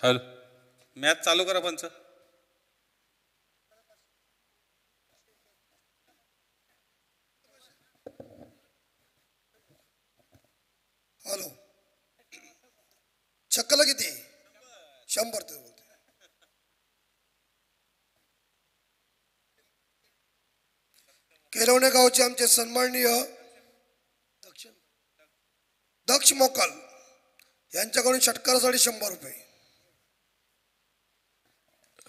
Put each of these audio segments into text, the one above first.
Hello, match चालू करा पंच. हॅलो, छक्कला किती? 100 ते बोलते. केलवणे गावचे आमचे सन्माननीय दक्ष मोकाल यांच्याकडून षटकारासाठी 100 रुपये.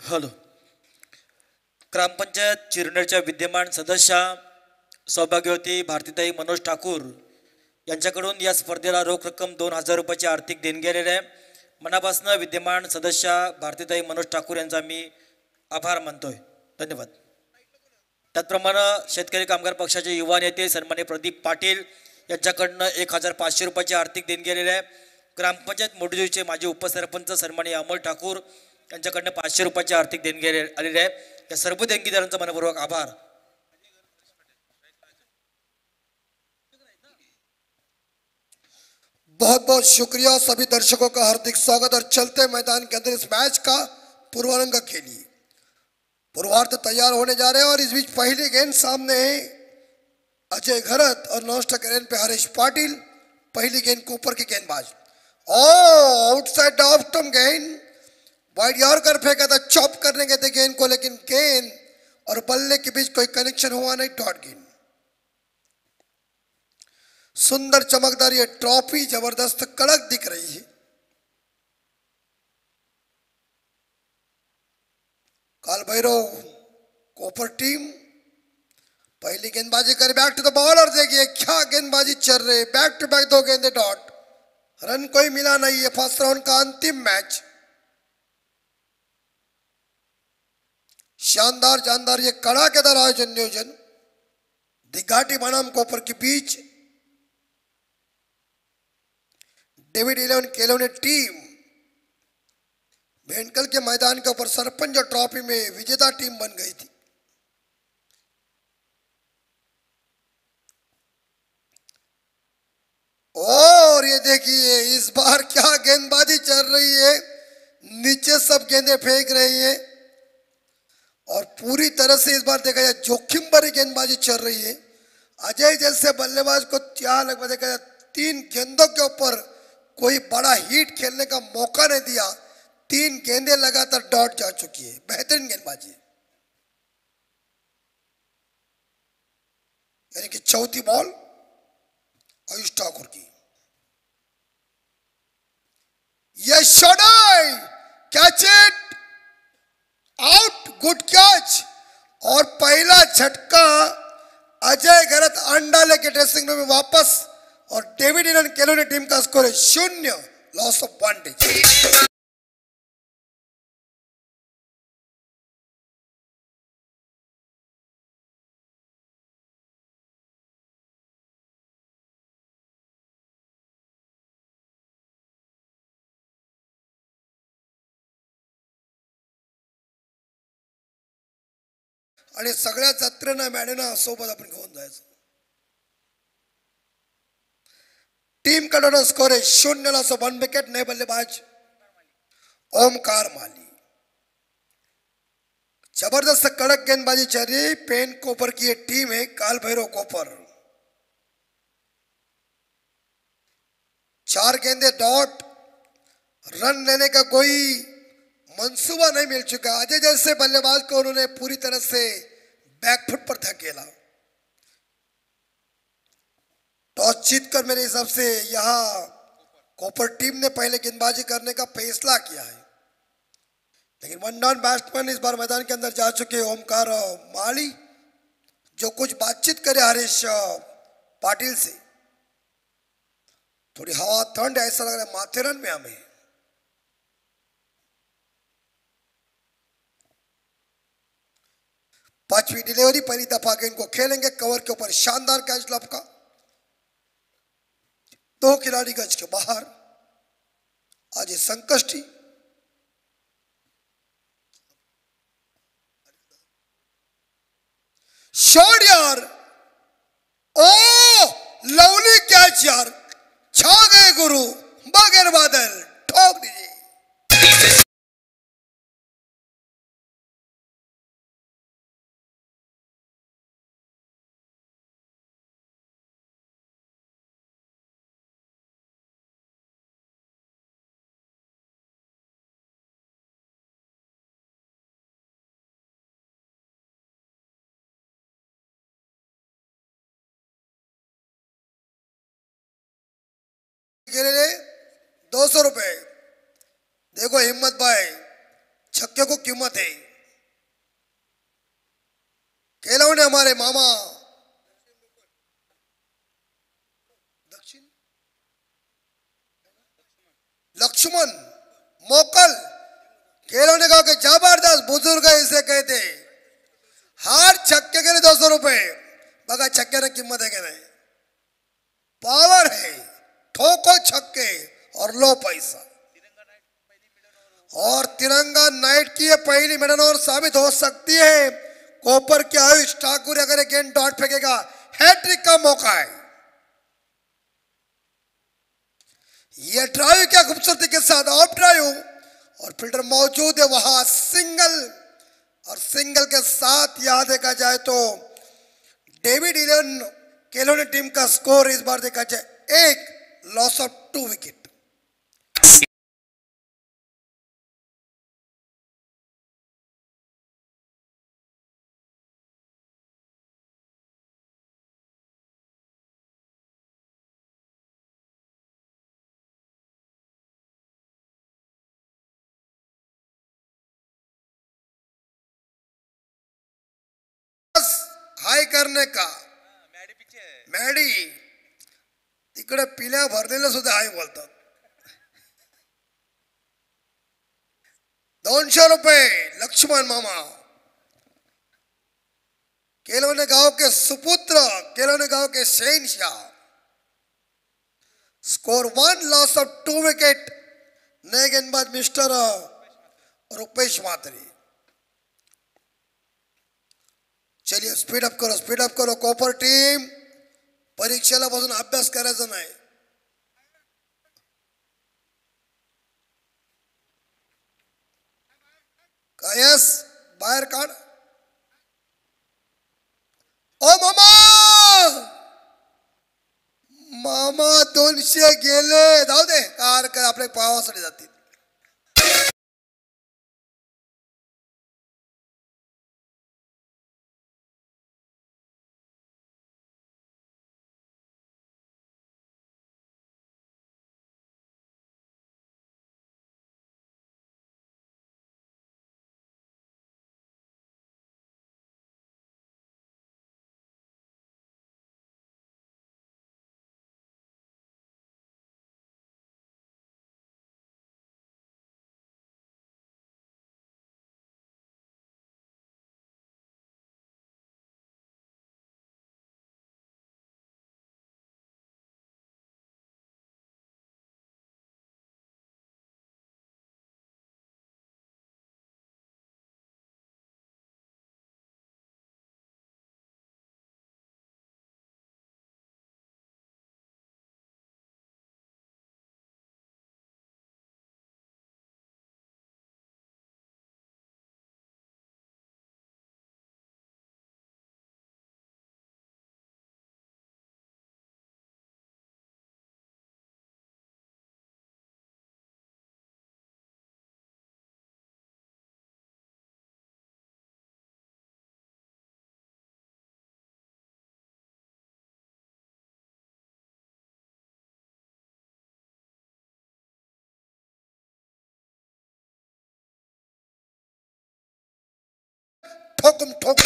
हॅलो, ग्रामपंचायत चिरनेरच्या विद्यमान सदस्या सौभाग्यवती भारतीताई मनोज ठाकूर यांच्याकडून या स्पर्धेला रोख रक्कम 2000 रुपयाची आर्थिक देणगी आलेली आहे. मनापासून विद्यमान सदस्या भारतीताई मनोज ठाकूर यांचा मी आभार मानतोय. धन्यवाद. त्याचप्रमाणे शेतकरी कामगार पक्षाचे युवा नेते सन्माननीय प्रदीप पाटील यांच्याकडनं 1500 रुपयाची आर्थिक देणगी आलेली आहे. ग्रामपंचायत मोडजुईचे माजी उपसरपंच सन्माननीय अमोल ठाकूर यांच्याकडनं 500 रुपयाची आर्थिक देणगी आलेली आहे. या सर्व देणगीदारांचा मनपूर्वक आभार. बहुत बहुत शुक्रिया. सभी दर्शकों का हार्दिक स्वागत. और चलते मैदान के अंदर इस मैच का पूर्वारंभ के लिए पूर्वार्ध तैयार होने जा रहे हैं. और इस बीच पहली गेंद सामने है अजय घरत और नॉस्ट गेंद पे हरीश पाटिल. पहली गेंद को ऊपर की गेंदबाज. आउटसाइड ऑफ स्टंप गेंद वाइड यॉर्कर फेंका था. चॉप करने गए थे गेंद को, लेकिन गेंद और बल्ले के बीच कोई कनेक्शन हुआ नहीं. डॉट गेंद. सुंदर चमकदार ये ट्रॉफी जबरदस्त कड़क दिख रही है. काल भैरव कोपर टीम पहली गेंदबाजी कर. Back to the ball. और देखिए क्या गेंदबाजी चल रही है. बैक टू बैक 2 गेंदे डॉट. रन कोई मिला नहीं है. फर्स्ट राउंड का अंतिम मैच. शानदार जानदार ये कड़ाकेदार आयोजन नियोजन दिघाटी बनाम कोपर के बीच. डेविड 11 केलोने टीम भेंटकल के मैदान के ऊपर सरपंच ट्रॉफी में विजेता टीम बन गई थी. और ये देखिए इस बार क्या गेंदबाजी चल रही है. नीचे सब गेंदें फेंक रही है और पूरी तरह से इस बार देखा जाए जोखिम भरी गेंदबाजी चल रही है. अजय जैसे बल्लेबाज को क्या लगभग देखा जाए 3 गेंदों के ऊपर कोई बड़ा हिट खेलने का मौका नहीं दिया. 3 गेंदें लगातार डॉट जा चुकी है. बेहतरीन गेंदबाजी. यानी कि चौथी बॉल आयुष ठाकुर की. यह shot catch it out. Good catch. और पहला झटका अजय घरत अंडा लेके ड्रेसिंग रूम में वापस. और डेविड इलन केलोने टीम का स्कोर है 0. Loss of 1 day. आणि सगळ्या जत्रेना मॅडेना सोबत आपण घेऊन जायचं. टीम कडून स्कोर है 0. Loss of 1 wicket. नए बल्लेबाज ओमकार माली. जबरदस्त कड़क गेंदबाजी चल रही है. पेन कोपर की ये टीम है. काल भैरव कोपर 4 गेंदे डॉट. रन लेने का कोई मंसूबा नहीं मिल चुका. अजय जैसे बल्लेबाज को उन्होंने पूरी तरह से बैकफुट पर धकेला. टॉस जीतकर मेरे हिसाब से यहां कोपर टीम ने पहले गेंदबाजी करने का फैसला किया है. लेकिन 1 डाउन बैट्समैन इस बार मैदान के अंदर जा चुके ओमकार माली, जो कुछ बातचीत करे हरीश पाटिल से. थोड़ी हवा ठंड है, ऐसा लग रहा है माथेरन में हमें. पांचवी डिलीवरी. पहली दफा गेंद को खेलेंगे. कवर के ऊपर शानदार कैच लपका. 2 खिलाड़ी गज के बाहर. आज ये संकष्टी. शॉट यार. ओ लवली कैच यार. छा गए गुरु. बगैर बादल ठोक दीजिए. गेलेले 200 रुपये। देखो हिम्मत भाई, छक्के को कीमत है। केलवने हमारे मामा दक्षिण लक्ष्मण मोकल केलवने गांव के जबरदस्त बुजुर्ग इसे कहते। हर छक्के के लिए 200 रुपये। बघा छक्के की किंमत है कि नहीं? पावर है, ठोको छक्के और लो पैसा। और तिरंगा नाइट की ये पहली मेडल और साबित हो सकती है। कोपर के आयुष ठाकुर अगर गेंद डॉट फेंकेगा, हैट्रिक का मौका है। ये ड्राइव क्या खूबसूरती के साथ ऑफ ड्राइव और फील्डर मौजूद है वहां, सिंगल। और सिंगल के साथ यहां देखा जाए तो डेविड इलेवन केलोने टीम का स्कोर इस बार देखा जाए 1 लॉस ऑफ 2 विकेट। हाय करने का मॅडी तिकडे पिल्या भरलेलं सुद्धा हाय बोलतात। 200 रुपये लक्ष्मण मामा, केलोने गांव के सुपुत्र, केलोने गांव के शहनशाह। Score 1 loss of 2 wicket. नए गेंदबाज मिस्टर रुपेश मात्री। चलिए स्पीड अप करो कोपर टीम। परीक्षेला बसून अभ्यास करायचा नाही। कायस बाहेर काढ। ओ मामा, मामा 200 गेले, जाऊ दे, कार कर आपल्या पावासाठी जातील। ठोकम ठोक।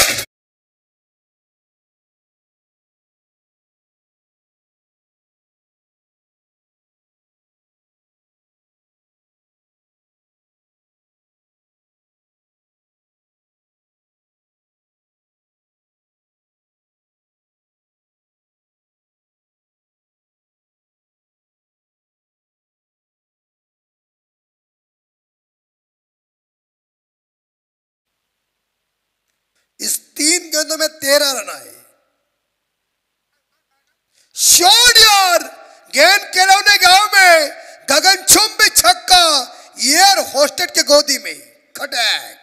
इस 3 गेंदों में 13 रन आए। शॉट यार, गेंद केलवने गांव में गगनचुंबी छक्का, एयर होस्टेड के गोदी में खटैक।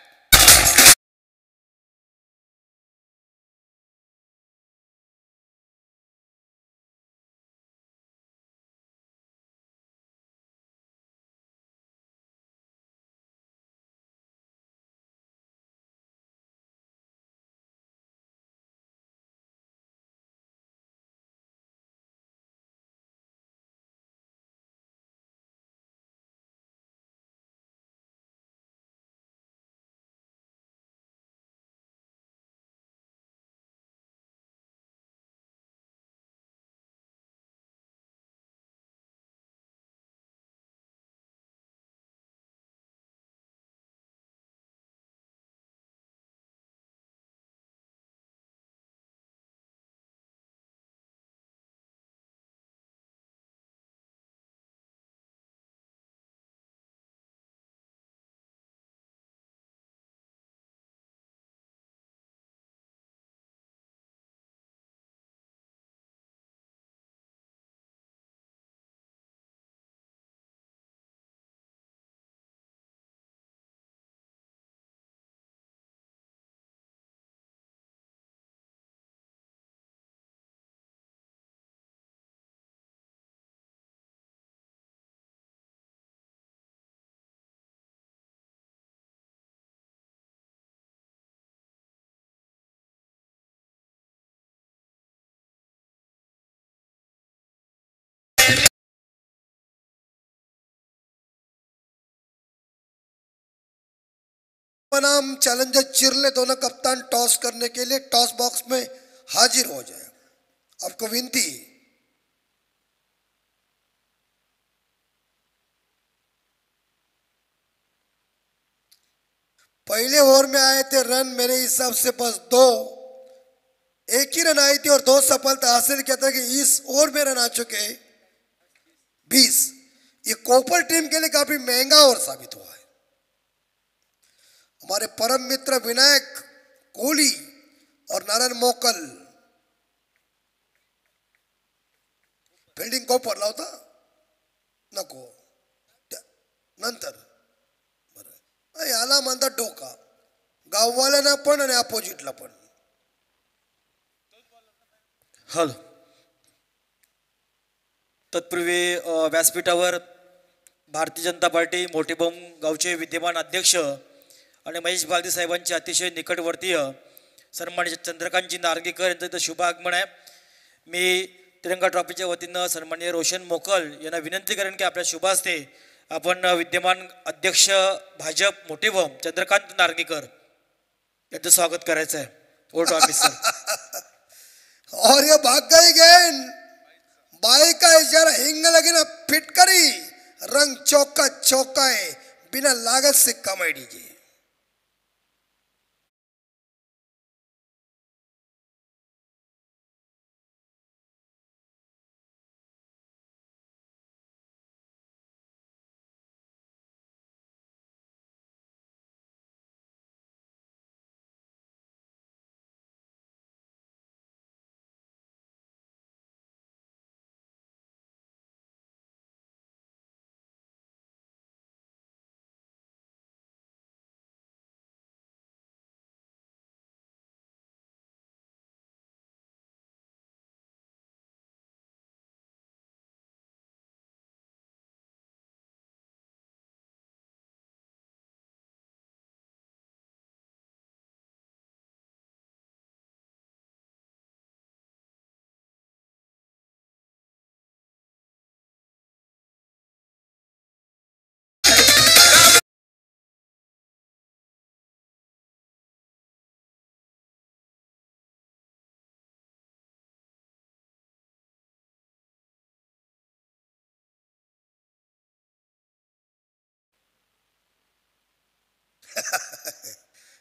बनाम चैलेंजर चिरले दोनों कप्तान टॉस करने के लिए टॉस बॉक्स में हाजिर हो जाए। आपको विनती, पहले ओवर में आए थे रन मेरे हिसाब से बस 2, एक ही रन आई थी और 2 सफलता हासिल किया था कि इस ओवर में रन आ चुके 20। ये कोपर टीम के लिए काफी महंगा ओवर साबित हुआ है। हमारे परम मित्र विनायक कोहली और नारायण मोकल फील्डिंग कोपर लावता नको नंतर याला म्हणतात डोका, गाववाल्यांना पण आणि अपोजिटला पण। हल तत्पूर्वी व्यासपीठावर भारतीय जनता पार्टी मोठेबोम गावचे विद्यमान अध्यक्ष आणि महेश बालदी साहेबांचे अतिशय निकटवर्तीय सन्मानित चंद्रकांतजी नार्गेकर यांचं इथं शुभ आगमन आहे। मी तिरंगा ट्रॉफीच्या वतीनं सन्माननीय रोशन मोकल यांना विनंती करेन की आपल्या शुभ हस्ते आपण विद्यमान अध्यक्ष भाजप मोठेबोम चंद्रकांत नार्गेकर यांचं स्वागत करायचं आहे। वोट ऑफिसर और ये भाग गई गेंद, बाई का इशारा हिंग लगी ना फिटकरी, रंग चौका चौका है, बिना लागत से कमाई दीजिए।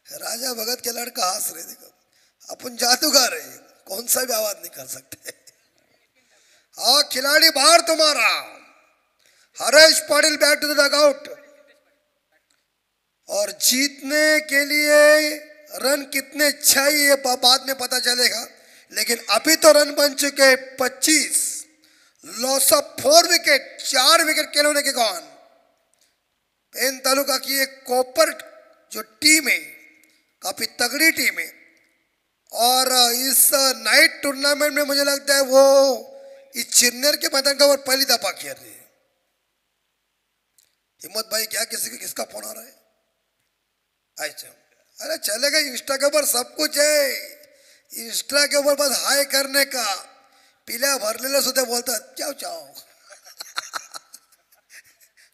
राजा भगत के लड़का हंस रहे, देखो अपन जादूगर है, कौन सा भी आवाज नहीं कर सकते। हाँ खिलाड़ी बाहर तुम्हारा, Haresh Patil back to the dugout. और जीतने के लिए रन कितने चाहिए बाद में पता चलेगा, लेकिन अभी तो रन बन चुके 25। लॉस ऑफ 4 विकेट, 4 विकेट खिलौने के गॉन। पेन तालुका की एक कोपर जो टीम है काफी तगड़ी टीम है, और इस नाइट टूर्नामेंट में मुझे लगता है वो इस चिन्नेर के मैदान का और पहली दफा खेल रही है। हिम्मत भाई क्या किसी का किसका फोन आ रहा है? अच्छा अरे चलेगा, इंस्टा के ऊपर सब कुछ है, इंस्टा के ऊपर बस हाय करने का, पिल्या भरलेले सुद्धा बोलतात चाव चाव।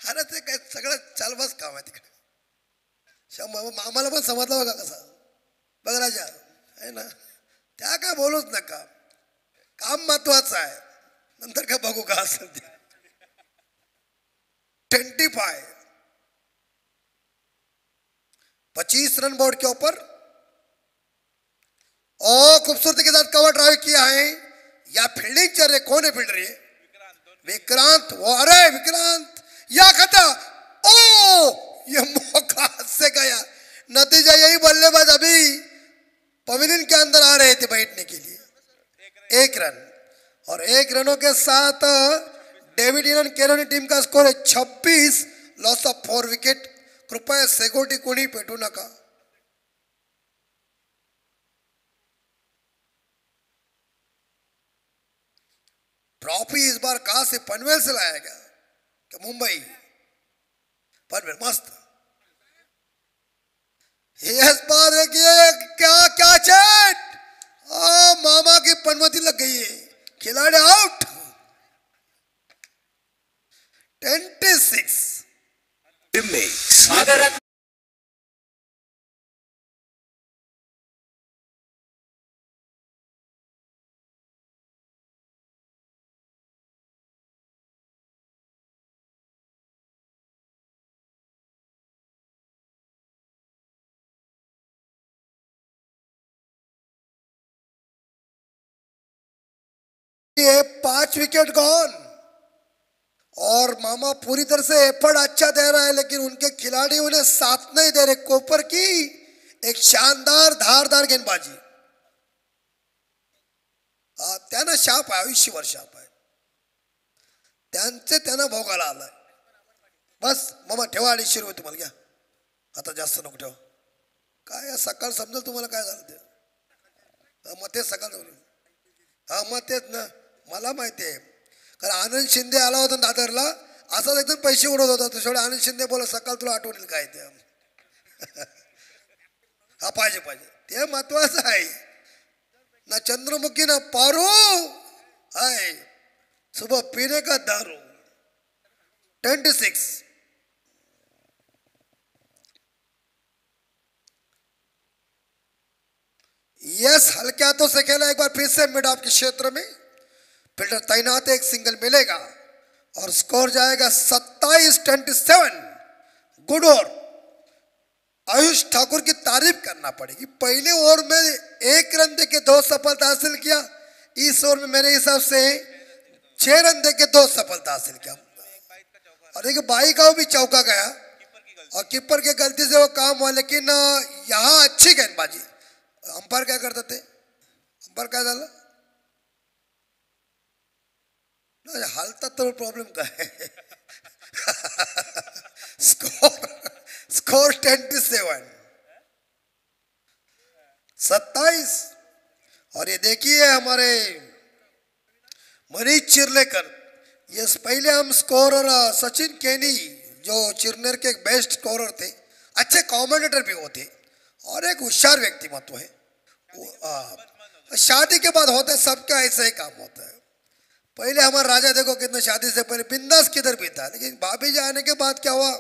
अरे ते काय सगळं चालवाच काम आहे तिकडे। आम्हाला पण समजलं बघा कसा, बघ राजा आहे ना, त्या काय बोलूच नका, काम महत्वाचं आहे, नंतर काय बघू का असेल ते। 25 रन बोर्ड के ऊपर और खूबसूरती के साथ कवर ड्राइव किया है। या फील्डिंग चल रही, कौन है फील्डर ये? विक्रांत। अरे विक्रांत या खता, ओ ये मौका हाथ से गया। नतीजा यही, बल्लेबाज अभी पवेलियन के अंदर आ रहे थे बैठने के लिए। 1 रन, और 1 रनों के साथ डेविड इनन केरोनी टीम का स्कोर है 26, लॉस ऑफ 4 विकेट। कृपया सेगोटी कोणी पेटू नका। ट्रॉफी इस बार कहां से? पनवेल से लाया गया कि मुंबई? पनवेल, मस्त। इस बार देखिए क्या क्या चैट, मामा की पनवती लग गई है, खिलाड़ी आउट। 26 ये 5 विकेट गॉन। और मामा पूरी तरह से एफर्ट अच्छा दे रहा है, लेकिन उनके खिलाड़ी उन्हें साथ नहीं दे रहे। कोपर की एक शानदार धारदार गेंदबाजी, त्यांना शाप आहे, आयुष्यभर शाप आहे, त्यांना भोगायला आलाय। बस मामा ठेवा 250 रुपये तुम्हाला, घ्या आता, जास्त नको ठेवा। काय सकाळ समजेल तुम्हाला काय झालं ते, मग तेच सकाळ, हा मग तेच ना, मला माहिती आहे। कारण आनंद शिंदे आला होता दादरला, असाच एकदम पैसे उडवत होता तो। शेवटी आनंद शिंदे बोला सकाळ तुला आठवण येईल काय ते हा पाहिजे ते महत्वाचं आहे ना। चंद्रमुखी ना पारो है, सुबह पीने का दारू। 26 यस, हल्के हाथों से खेला एक बार फिर से मिड ऑफ के क्षेत्र में। फील्डर तैनात, एक सिंगल मिलेगा और स्कोर जाएगा 27-27। Good over. आयुष ठाकुर की तारीफ करना पड़ेगी, पहले ओवर में 1 रन देके 2 सफलता हासिल किया। इस ओवर में मेरे हिसाब से 6 रन देके 2 सफलता हासिल किया। और देखिए बाई का भी चौका गया और कीपर के गलती से वो काम हुआ, लेकिन यहाँ अच्छी गेंदबाजी। अंपायर क्या करते थे, अंपायर काय झालं, हालता तो प्रॉब्लेम काय है स्कोर 27। और ये देखिए हमारे मनीष चिरलेकर, ये पहले हम स्कोरर सचिन केनी जो चिरनेर के बेस्ट स्कोरर थे, अच्छे कमेंटेटर भी होते और एक होशियार व्यक्तिमत्व है। शादी के बाद होता है सबका ऐसा ही काम होता है। पहले हमारा राजा देखो कितना शादी से पहले बिंदास किधर भी था, लेकिन भाभी जी आने के बाद क्या हुआ,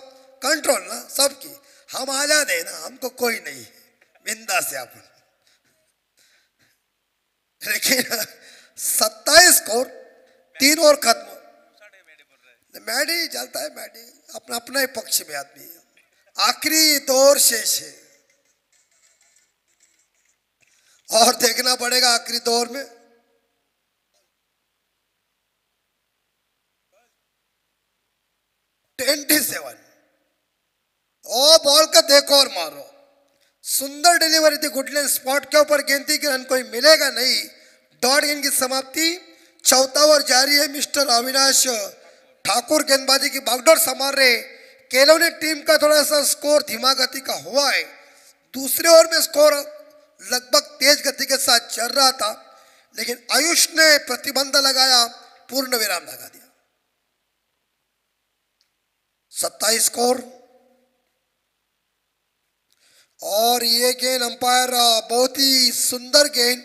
कंट्रोल ना सबकी। हम आजाद है ना, हमको कोई नहीं, बिंदास है अपन। लेकिन 27 स्कोर, 3 ओवर खत्म। मैडी चलता है, मैडी अपना अपना ही पक्ष में आदमी। आखिरी 2 ओवर शेष है और देखना पड़ेगा आखिरी 2 ओवर में। ओ बॉल का देखो और मारो, सुंदर डिलीवरी थी, गुडलैंड स्पॉट के ऊपर गेंद थी कि रन कोई मिलेगा नहीं। डॉट गेंद की समाप्ति, 4था ओवर जारी है। मिस्टर अविनाश ठाकुर गेंदबाजी की बागडोर संभाल रहे। केलोनी टीम का थोड़ा सा स्कोर धीमा गति का हुआ है। दूसरे ओवर में स्कोर लगभग तेज गति के साथ चल रहा था, लेकिन आयुष ने प्रतिबंध लगाया, पूर्ण विराम लगा दिया। 27 स्कोर। और ये गेंद अंपायर बहुत ही सुंदर गेंद,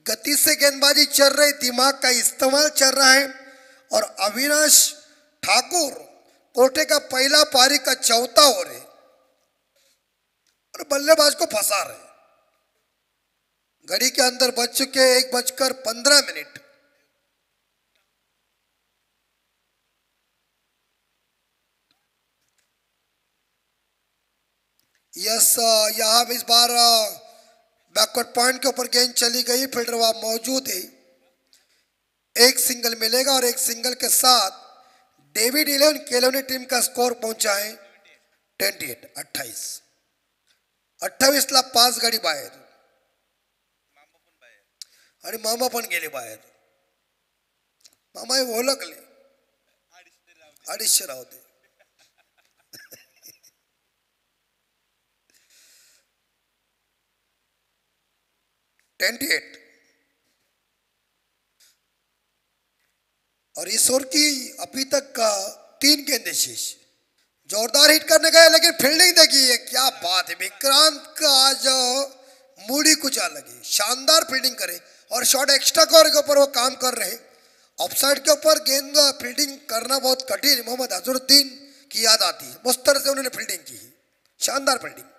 गति से गेंदबाजी चल रही, दिमाग का इस्तेमाल चल रहा है। और अविनाश ठाकुर कोटे का पहला पारी का 4था ओवर है और बल्लेबाज को फंसा रहे। घड़ी के अंदर बज चुके 1:15। यस, यहाँ इस बार बैकवर्ड पॉइंट के ऊपर गेंद चली गई, फील्डर वहां मौजूद है। एक सिंगल मिलेगा और एक सिंगल के साथ डेविड 11 केलोनी टीम का स्कोर पहुंचा है 28। 28ला 5 गाडी बाहेर आणि मामा पण गेले बाहेर। मामा हे ओळखले, 250 राहते। और इस ओवर की अभी तक 3 गेंदें शेष। जोरदार हिट करने गए, लेकिन फील्डिंग देखिए, क्या बात है। विक्रांत का आज मूडी कुछ अलग है, शानदार फील्डिंग करे और शॉट एक्स्ट्रा कवर के ऊपर वो काम कर रहे। ऑफसाइड के ऊपर गेंद फील्डिंग करना बहुत कठिन है। मोहम्मद अजहरुद्दीन की याद आती है, उस तरह से उन्होंने फील्डिंग की, शानदार फील्डिंग।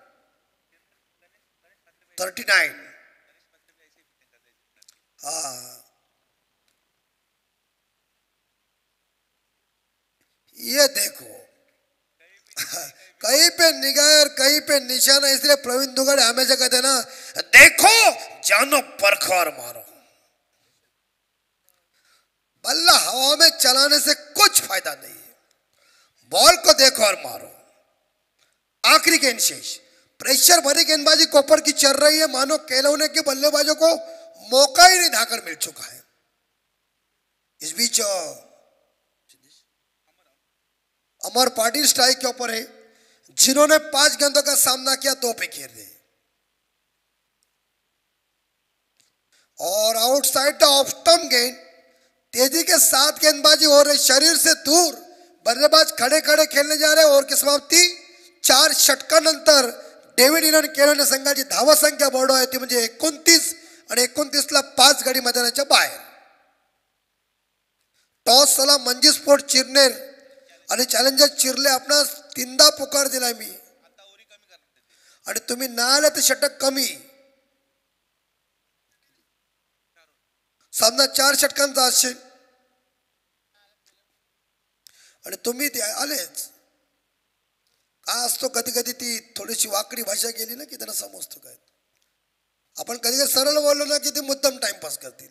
39। हाँ, ये देखो कहीं पे निगाह और कहीं पे निशाना, इसलिए प्रवीण दुगाड़े हमेशा कहते हैं ना, देखो जानो परखो और मारो। बल्ला हवा में चलाने से कुछ फायदा नहीं है, बॉल को देखो और मारो। आखिरी गेंद शेष, प्रेशर भरी गेंदबाजी कोपर की चल रही है, मानो केलौने के बल्लेबाजों को मौका ही नहीं धाकर मिल चुका है। इस बीच अमर पाटिल स्ट्राइक के ऊपर है, जिन्होंने 5 गेंदों का सामना किया, 2 पे घेर दिए। और आउटसाइड द ऑफ स्टंप गेंद, तेजी के साथ गेंदबाजी हो रही, शरीर से दूर बल्लेबाज खड़े खड़े खेलने जा रहे। और की समाप्ती 4 षटकानंतर डेव्हिड इलन केलौने संघाची धावा संख्या बरोबर आहे ती म्हणजे 29 आणि 29ला 5 गडी मैदानाच्या बाहेर। टॉस झाला मंजी स्पोर्ट चिरनेर आणि चॅलेंजर चिरले आपणास 3दा पुकार दिलाय मी, आणि तुम्ही ना आले तर षटक कमी। सामना 4 षटकांचा असेल आणि तुम्ही आलेच। काय असतो कधी कधी ती थोडीशी वाकडी भाषा केली ना की त्यांना समजतो काय। आपण कधी कधी सरळ बोललो ना की ते मुद्दाम टाइमपास करतील।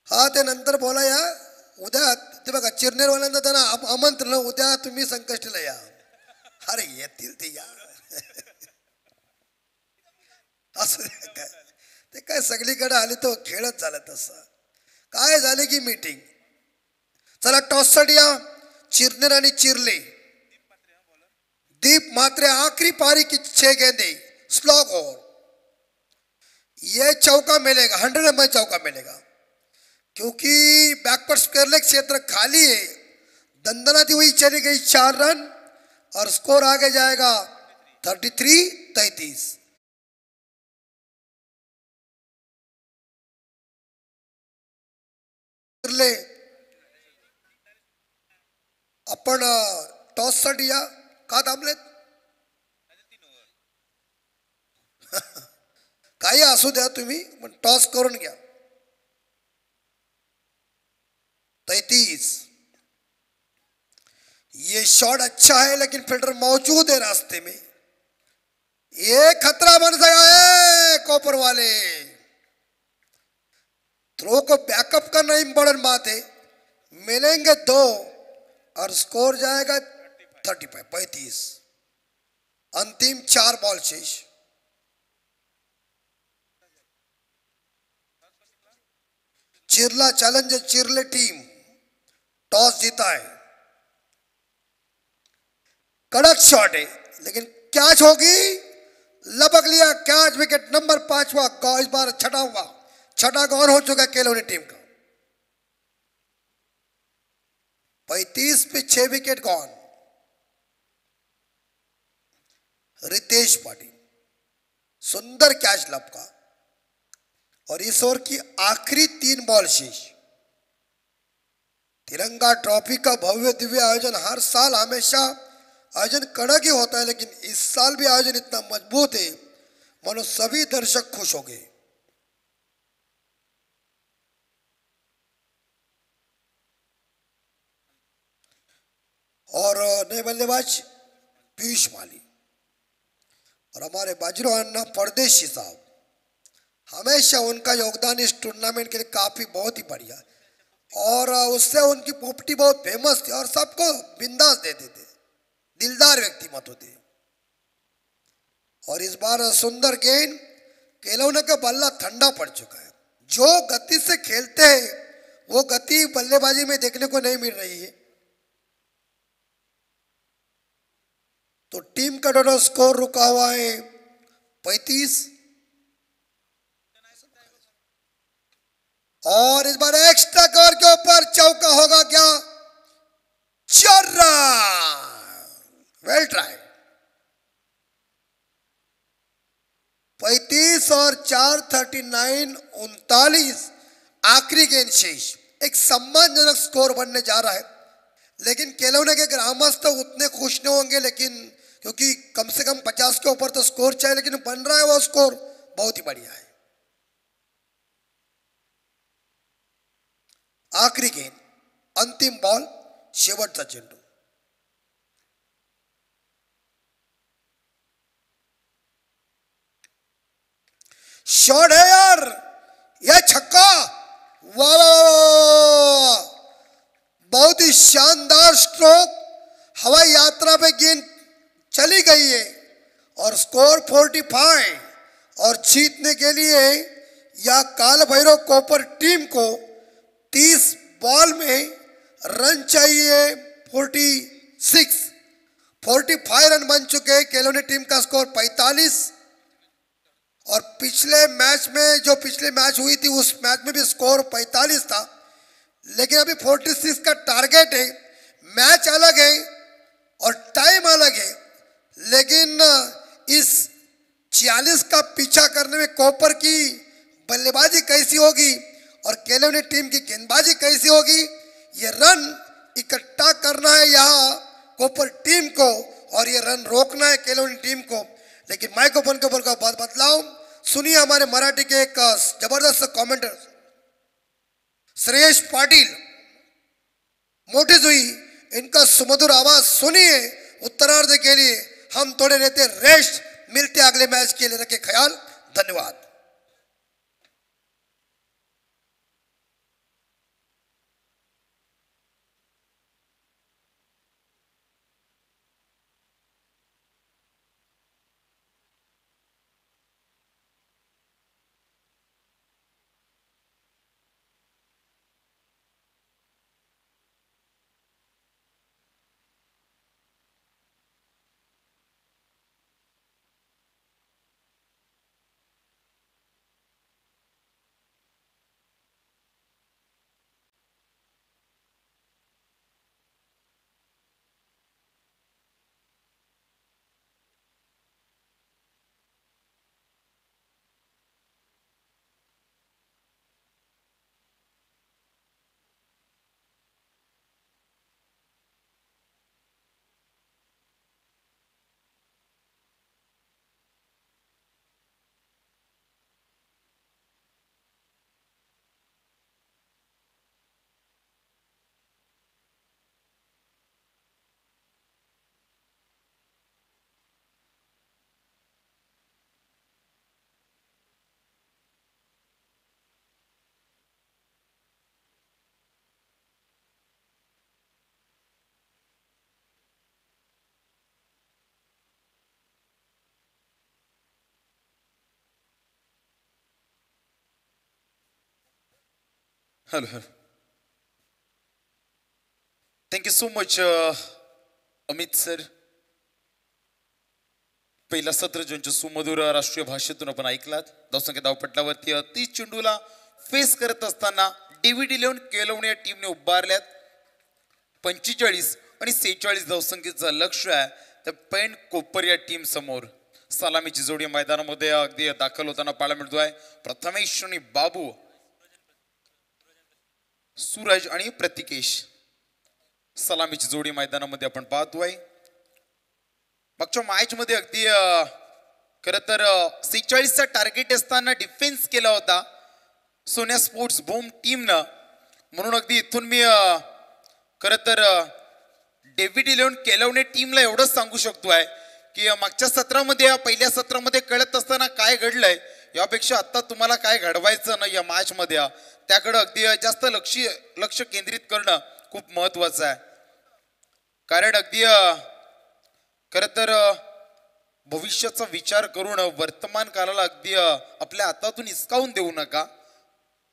हा ते नंतर बोला या, उद्या ते बघा चिरनेरवाल्यांना त्यांना आमंत्रण, उद्या तुम्ही संकष्टीला या। अरे येतील ते या असं काय, ते काय सगळीकडे आले तो खेळच झाला तसा। काय झाले की मीटिंग, चला टॉस साठी या। चिरनेर आणि चिरले, दीप मात्रे आखिरी पारी की 6 गेंदे, स्लॉग ओवर। ये चौका मिलेगा, 100 रन में चौका मिलेगा, क्योंकि बैकवर्ड स्क्वायर लेग क्षेत्र खाली है। दंदनाती हुई चली गई 4 रन और स्कोर आगे जाएगा 33-33। आपण टॉस साठी या, का थांबलेत? काही असू द्या तुम्ही, पण टॉस करून घ्या। 33। ये शॉट अच्छा है लेकिन फील्डर मौजूद है रास्ते में, ये खतरा बन गया है कॉपर वाले। थ्रो को बैकअप करना इंपॉर्टेंट बात है। मिलेंगे 2 और स्कोर जाएगा 35। अंतिम 4 बॉल शेष। चिरला चैलेंजर चिरले टीम टॉस जीता है। कड़क शॉट है लेकिन कैच होगी, लपक लिया कैच, विकेट नंबर 5वां, इस बार छठा गौर हो चुका केलौने टीम का। 35 पे 6 विकेट गॉन। रितेश पाटिल सुंदर कैच लपका, और इस ओवर की आखिरी 3 बॉल शेष। तिरंगा ट्रॉफी का भव्य दिव्य आयोजन हर साल हमेशा आयोजन कड़क ही होता है, लेकिन इस साल भी आयोजन इतना मजबूत है मानो सभी दर्शक खुश हो गए। और नए बल्लेबाज पीयूष माली और हमारे बाजीराव अन्ना परदेशी साहब, हमेशा उनका योगदान इस टूर्नामेंट के लिए काफी बहुत ही बढ़िया, और उससे उनकी प्रॉपर्टी बहुत फेमस थी और सबको बिंदास देते थे, दिलदार व्यक्तिमत्व थे। और इस बार सुंदर गेंद, केलौने का बल्ला ठंडा पड़ चुका है। जो गति से खेलते हैं वो गति बल्लेबाजी में देखने को नहीं मिल रही है। तो टीम का टोटल स्कोर रुका हुआ है 35, और इस बार एक्स्ट्रा कवर के ऊपर चौका होगा क्या? 4 रन, वेल ट्राई। 35 और 4 39 39, आखिरी गेंद शेष। एक सम्मानजनक स्कोर बनने जा रहा है, लेकिन केलौने के ग्रामस्थ उतने खुश नहीं होंगे, लेकिन क्योंकि कम से कम 50 के ऊपर तो स्कोर चाहिए, लेकिन बन रहा है वो स्कोर बहुत ही बढ़िया है। आखिरी गेंद, अंतिम बॉल, शेवटचा चेंडू। शॉट है यार, यह छक्का, वाह वाह वाह, बहुत ही शानदार स्ट्रोक हवाई यात्रा पे गेंद चली गई है और स्कोर 45 और जीतने के लिए या काल भैरव कोपर टीम को 30 बॉल में रन चाहिए 45 रन बन चुके हैं। केलोनी टीम का स्कोर 45 और पिछले मैच हुई थी उस मैच में भी स्कोर 45 था, लेकिन अभी 46 का टारगेट है। मैच अलग है और टाइम अलग है, लेकिन इस 46 का पीछा करने में कोपर की बल्लेबाजी कैसी होगी और केलोनी टीम की गेंदबाजी कैसी होगी, ये रन इकट्ठा करना है यहाँ कोपर टीम को और ये रन रोकना है केलोनी टीम को। लेकिन माइक्रोफोन के ऊपर का बात बदलाव सुनिए हमारे मराठी के एक जबरदस्त कमेंटर श्रेयस पाटिल मोटी जुई, इनका सुमधुर आवाज सुनिए। उत्तरार्ध के लिए हम थोड़े रहते रेस्ट, मिलते अगले मैच के लिए, रखे ख्याल, धन्यवाद। Hello. Thank you so much, Amit sir. पहिला 17 जूनच्या सुमधुर राष्ट्रीय भाषेतून आपण ऐकलात. धावसंख्या धावपटलावरती 30 चेंडूला फेस करत असताना डेव्हिड इलेव्हन केलवणे या टीमने उभारल्यात 45 आणि 46 धावसंख्येचं लक्ष्य आहे. तर पेंट कोपर या टीम समोर सलामीची जोडी मैदानामध्ये अगदी दाखल होताना पाहायला मिळतोय. प्रथमेश आणि बाबू, सूरज आणि प्रतिकेश सलामीची जोडी मैदानामध्ये आपण पाहतोय. मागच्या मॅच मध्ये अगदी खरं तर 46 चा टार्गेट असताना डिफेन्स केला होता सोन्या स्पोर्ट्स बूम टीमनं. म्हणून अगदी इथून मी खरं तर डेव्हिड इलेव्हन केलवणे टीमला एवढंच सांगू शकतोय की मागच्या सत्रामध्ये पहिल्या सत्रामध्ये कळत असताना काय घडलंय यापेक्षा आता तुम्हाला काय घडवायचं ना या मॅच मध्ये त्याकडे अगदी जास्त लक्ष केंद्रित करणं खूप महत्वाचं आहे. कारण अगदी खरं तर भविष्याचा विचार करून वर्तमान काळाला अगदी आपल्या हातातून हिसकावून देऊ नका.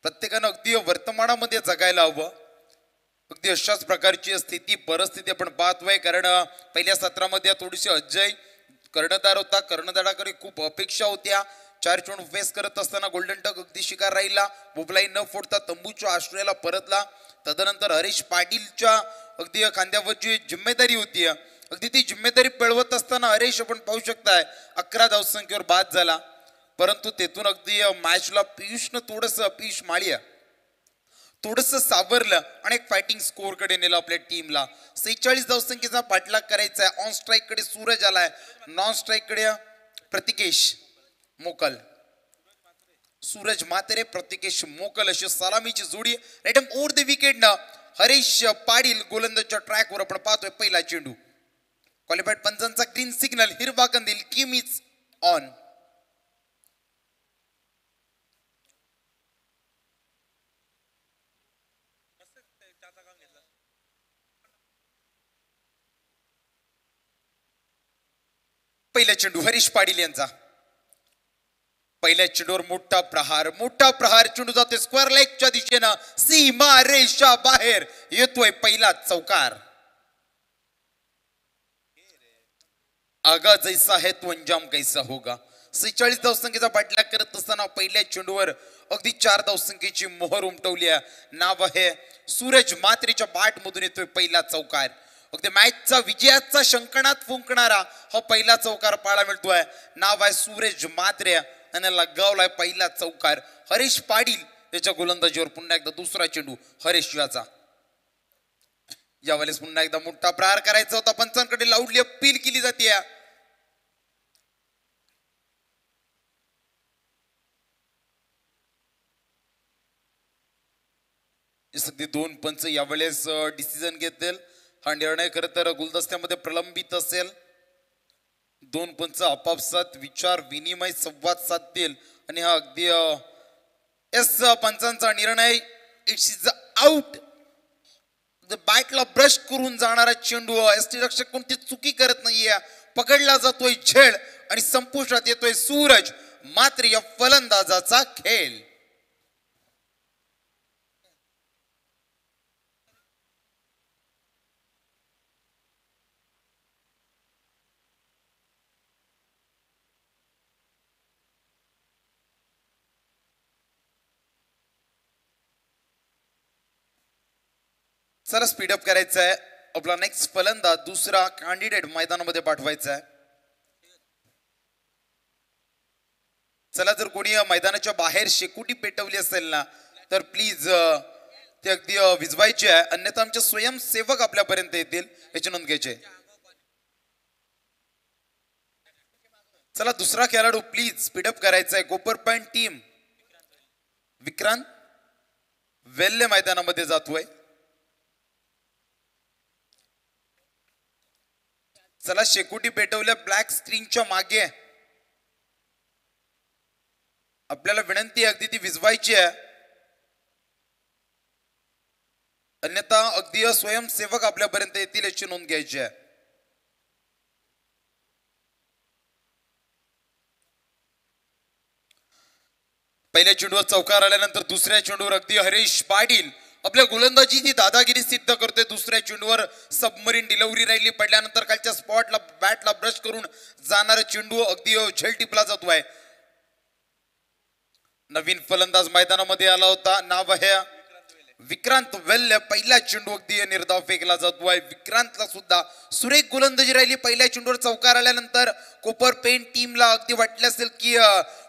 प्रत्येकानं अगदी वर्तमानामध्ये जगायला हवं. अगदी अशाच प्रकारची स्थिती परिस्थिती आपण पाहतोय. कारण पहिल्या सत्रामध्ये थोडीशी अजय कर्णधार होता. कर्णधाराकडे खूप अपेक्षा होत्या. 4 चेंडू फेस करत असताना गोल्डन टक अगदी शिकार राहिला. बुबलाई न फोडता तंबूच्या आश्रयाला परतला. तदनंतर हरीश पाटीलच्या अगदी खांद्यावरची जिम्मेदारी होती. अगदी ती जिम्मेदारी पेळवत असताना हरीश आपण पाहू शकताय 11 धावसंख्येवर बाद झाला. परंतु तेथून अगदी मॅचला पीयूष माळिया थोडस सावरलं आणि एक फायटिंग स्कोर कडे नेलं आपल्या टीमला. 46 धावसंख्येचा पाठलाग करायचा आहे. ऑन स्ट्राईक कडे सूरज आलाय, नॉन स्ट्राईक कडे प्रतिकेश मोकल, सूरज मातेरे प्रतिकेश मोकल अशी सलामीची जोडी. राईट ओव्हर द विकेट ना हरीश पाटील गोलंदाजच्या ट्रॅकवर आपण पाहतोय. पहिला चेंडू क्वालिफाईड पंचांचा ग्रीन सिग्नल, हिरवा कंदील, गेम इज ऑन. पहिला चेंडू हरीश पाटील यांचा. पहिल्या चेंडूवर मोठा प्रहार चेंडू जातोय स्क्वेअर लेगच्या दिशेनं, सीमा रेषा बाहेर येतोय पहिला चौकार. आगा जैसा है तो अंजाम कैसा होगा. 46 धावसंख्येचा पाठलाग करत असताना पहिल्या चेंडूवर अगदी 4 धावसंख्येची मोहर उमटवली आहे. नाव आहे सूरज मात्रेच्या बॅट मधून येतोय पहिला चौकार. अगदी मॅचचा विजयाचा शंकणात फुंकणारा हा पहिला चौकार पाहायला मिळतोय. नाव आहे सूरज मात्रे आणि लगावलाय पहिला चौकार. हरीश पाटील याच्या गोलंदाजीवर पुन्हा एकदा दुसरा चेंडू हरीश याचा. यावेळेस पुन्हा एकदा मोठा प्रहार करायचा होता, पंचांकडे लाऊडली अपील केली जाते. सध्या 2 पंच यावेळेस डिसिजन घेतील. हा निर्णय खरं तर गुलदस्त्यामध्ये प्रलंबित असेल. 2 पंच आपापसात विचार विनिमय संवाद साधतील आणि हा अगदी एस पंचांचा निर्णय. It's is out. बॅटला ब्रश करून जाणारा चेंडू एसटी रक्षक कोणती चुकी करत नाहीये. पकडला जातोय झेड आणि संपुष्टात येतोय सूरज मात्र या फलंदाजाचा खेळ. चला स्पीडअप करायचं आहे. आपला नेक्स्ट फलंदाज दुसरा कॅन्डिडेट मैदानामध्ये पाठवायचा आहे. चला जर कोणी मैदानाच्या बाहेर शेकोटी पेटवली असेल ना तर प्लीज ते अगदी विझवायचे आहे, अन्यथा आमचे स्वयंसेवक आपल्यापर्यंत येतील याची नोंद घ्यायची. चला दुसरा खेळाडू प्लीज स्पीडअप करायचा आहे. कोपर पॉइंट टीम विक्रांत वेल्ले मैदानामध्ये जातोय. चला शेकोटी पेटवल्या ब्लॅक स्क्रीनच्या मागे. आपल्याला विनंती आहे अगदी ती विझवायची आहे, अन्यथा अगदी स्वयंसेवक आपल्यापर्यंत येतील याची नोंद घ्यायची आहे. पहिल्या चेंडूवर चौकार आल्यानंतर दुसऱ्या चेंडूवर अगदी हरीश पाटील आपल्या गोलंदाजीची दादागिरी सिद्ध करते. दुसऱ्या चेंडूवर सबमरीन डिलिव्हरी राहिली, पडल्यानंतर खालच्या स्पॉटला बॅटला ब्रश करून जाणारा चेंडू अगदी झेल टिपला जातोय. नवीन फलंदाज मैदानामध्ये आला होता, नाव आहे विक्रांत वेल्ले. पहिला चेंडू अगदी निर्धाव फेकला जातोय. विक्रांतला सुद्धा सुरेख गोलंदाजी राहिली. पहिल्या चेंडूवर चौकार आल्यानंतर कोपर पेंट टीमला अगदी वाटले असेल की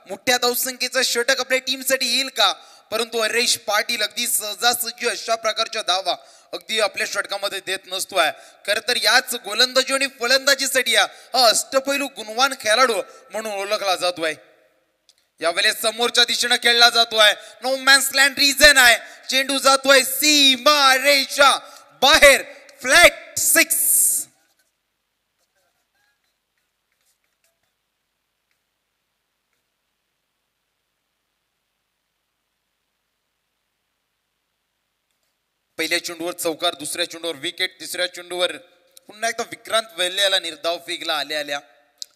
मोठ्या धावसंख्येचा षटक आपल्या टीमसाठी येईल का, परंतु हरीश पाटील अगदी सहजासहजी अशा प्रकारच्या धावा अगदी आपल्या षटकामध्ये देत नसतोय. खरं तर याच गोलंदाजी आणि फलंदाजीसाठी हा अष्टपैलू गुणवान खेळाडू म्हणून ओळखला जातोय. यावेळेस समोरच्या दिशेनं खेळला जातोय. नो मॅन्स लँड रिजन आहे. चेंडू जातोय सीमा रेषा बाहेर. फ्लॅट 6. पहिल्या चेंडूवर चौकार, दुसऱ्या चेंडूवर विकेट, तिसऱ्या चेंडूवर पुन्हा एकदा विक्रांत वेल्ले याला निर्धाव फेकला आल्या.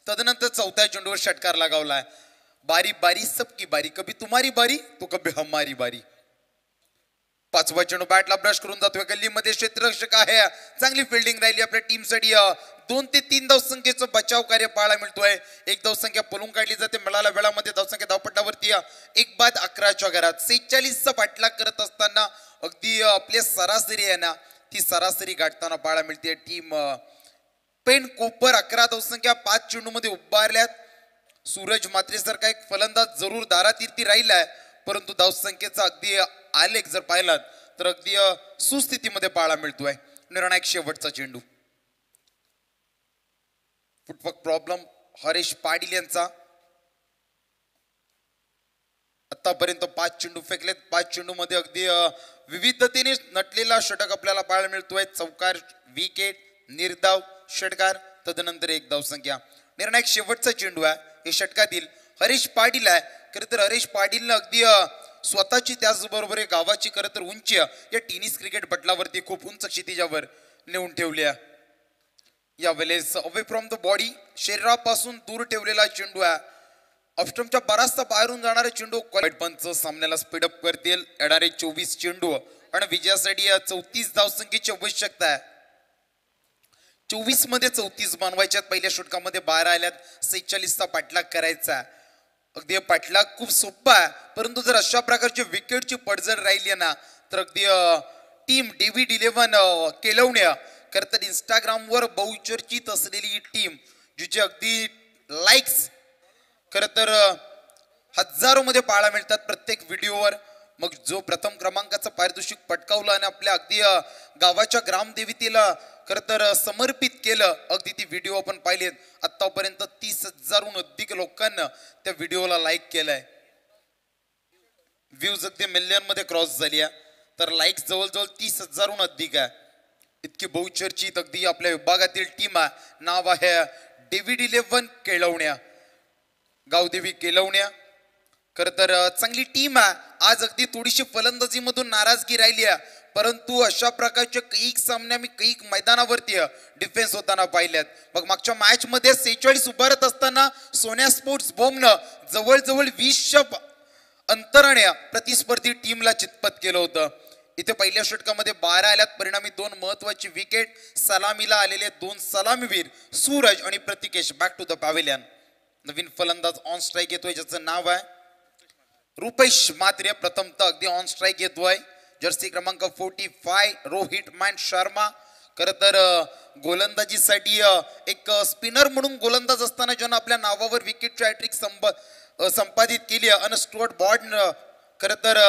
तदनंतर चौथ्या चेंडूवर षटकार लगावलाय. बारी बारी सबकी बारी, कभी तुम्हारी बारी तो कभी हमारी बारी. पाचवा चेंडू बॅटला ब्रश करून जातोय. गल्लीमध्ये क्षेत्ररक्षक आहे. चांगली फिल्डिंग राहिली आपल्या टीमसाठी. 2 ते 3 धावसंख्येचं बचाव कार्य पाहायला मिळतोय. एक धावसंख्या पळून काढली जाते. मिळाल्या वेळामध्ये धावसंख्या धावपट्टावरती 1 बाद 11च्या घरात. 46चा पाठलाग करत असताना अगदी आपली सरासरी आहे ना ती सरासरी गाठताना पाहायला मिळते. टीम पेन कोपर 11 धावसंख्या 5 चेंडूमध्ये उभारल्यात. सूरज मात्रेसारखा एक फलंदाज जरूर दारातीर्थी राहिलाय, परंतु धावसंख्येचा अगदी आलेख जर पाहिलात तर अगदी सुस्थितीमध्ये पाहायला मिळतोय. निर्णायक शेवटचा चेंडू. फुटवर्क प्रॉब्लेम हरीश पाटील यांचा. आतापर्यंत 5 चेंडू फेकलेत. 5 चेंडू मध्ये अगदी विविधतेने नटलेला षटक आपल्याला पाहायला मिळतोय. चौकार, विकेट, निर्धाव, षटकार, तदनंतर 1 धावसंख्या. निर्णायक शेवटचा चेंडू आहे हे षटकातील हरीश पाटील आहे. खरं तर हरीश पाटीलनं अगदी स्वतःची त्याचबरोबर गावाची खरं तर उंची या टेनिस क्रिकेट पटलावरती खूप उंच क्षितिजावर नेऊन ठेवली आहे. यावेळेस अवे फ्रॉम द बॉडी, शरीरापासून दूर ठेवलेला चेंडू आहे. ऑफस्टमच्या बराचसा बाहेरून जाणारे चेंडू पंच सामन्याला स्पीडअप करतील. येणारे 24 चेंडू आणि विजयासाठी 34 धावसंख्येची आवश्यकता आहे. 24 मध्ये 34 बनवायच्यात. पहिल्या षटकामध्ये 12 आल्यात. 46चा पाठलाग करायचा. अगदी पाठलाग खूप सोपा आहे, परंतु जर अशा प्रकारची विकेटची पडझड राहिली ना तर अगदी टीम डेव्हिड 11 केलवण्या खरं तर इंस्टाग्रामवर बहुचर्चित असलेली ही टीम, जिचे अगदी लाईक्स खरं तर हजारो मध्ये पाहायला मिळतात प्रत्येक व्हिडिओवर. मग जो प्रथम क्रमांकाचं पारितोषिक पटकावलं आणि आपल्या अगदी गावाच्या ग्रामदेवतेला खरं तर समर्पित केलं, अगदी ती व्हिडिओ आपण पाहिलेत. आतापर्यंत 30,000हून अधिक लोकांना त्या व्हिडिओला लाईक केलंय. व्ह्यूज अगदी मिलियन मध्ये क्रॉस झाली आहे, तर लाईक्स जवळजवळ 30,000हून अधिक आहे. इतकी बहुचर्चित अगदी आपल्या विभागातील टीम आहे. नाव आहे डेव्हिड 11 केलवण्या, गावदेवी केलवण्या. खर तर चांगली टीम आहे. आज अगदी थोडीशी फलंदाजीमधून नाराजगी राहिली आहे, परंतु अशा प्रकारचे कैक सामने मी कैक मैदानावरती डिफेन्स होताना पाहिल्यात. मग मागच्या मॅच मध्ये 46 उभारत असताना सोन्या स्पोर्ट्स बोमनं जवळजवळ 20च्या अंतराने प्रतिस्पर्धी टीमला चितपत केलं होतं. इथे पहिल्या षटकामध्ये 12 आल्यात. परिणामी 2 महत्वाची विकेट. सलामीला आलेले 2 सलामीवीर सूरज आणि प्रतिकेश बॅक टू द पॅव्हेलियन. नवीन फलंदाज ऑन स्ट्राईक येतोय, ज्याचं नाव आहे रुपेश मात्रे. प्रथमतः अगदी ऑन स्ट्राईक येतोय. जर्सी क्रमांक 45 रोहित मॅन शर्मा. खर तर गोलंदाजीसाठी एक स्पिनर म्हणून गोलंदाज असताना ज्यानं आपल्या नावावर विकेटची हॅट्रिक संपादित केली. अन स्टुअर्ट बॉर्ड खर तर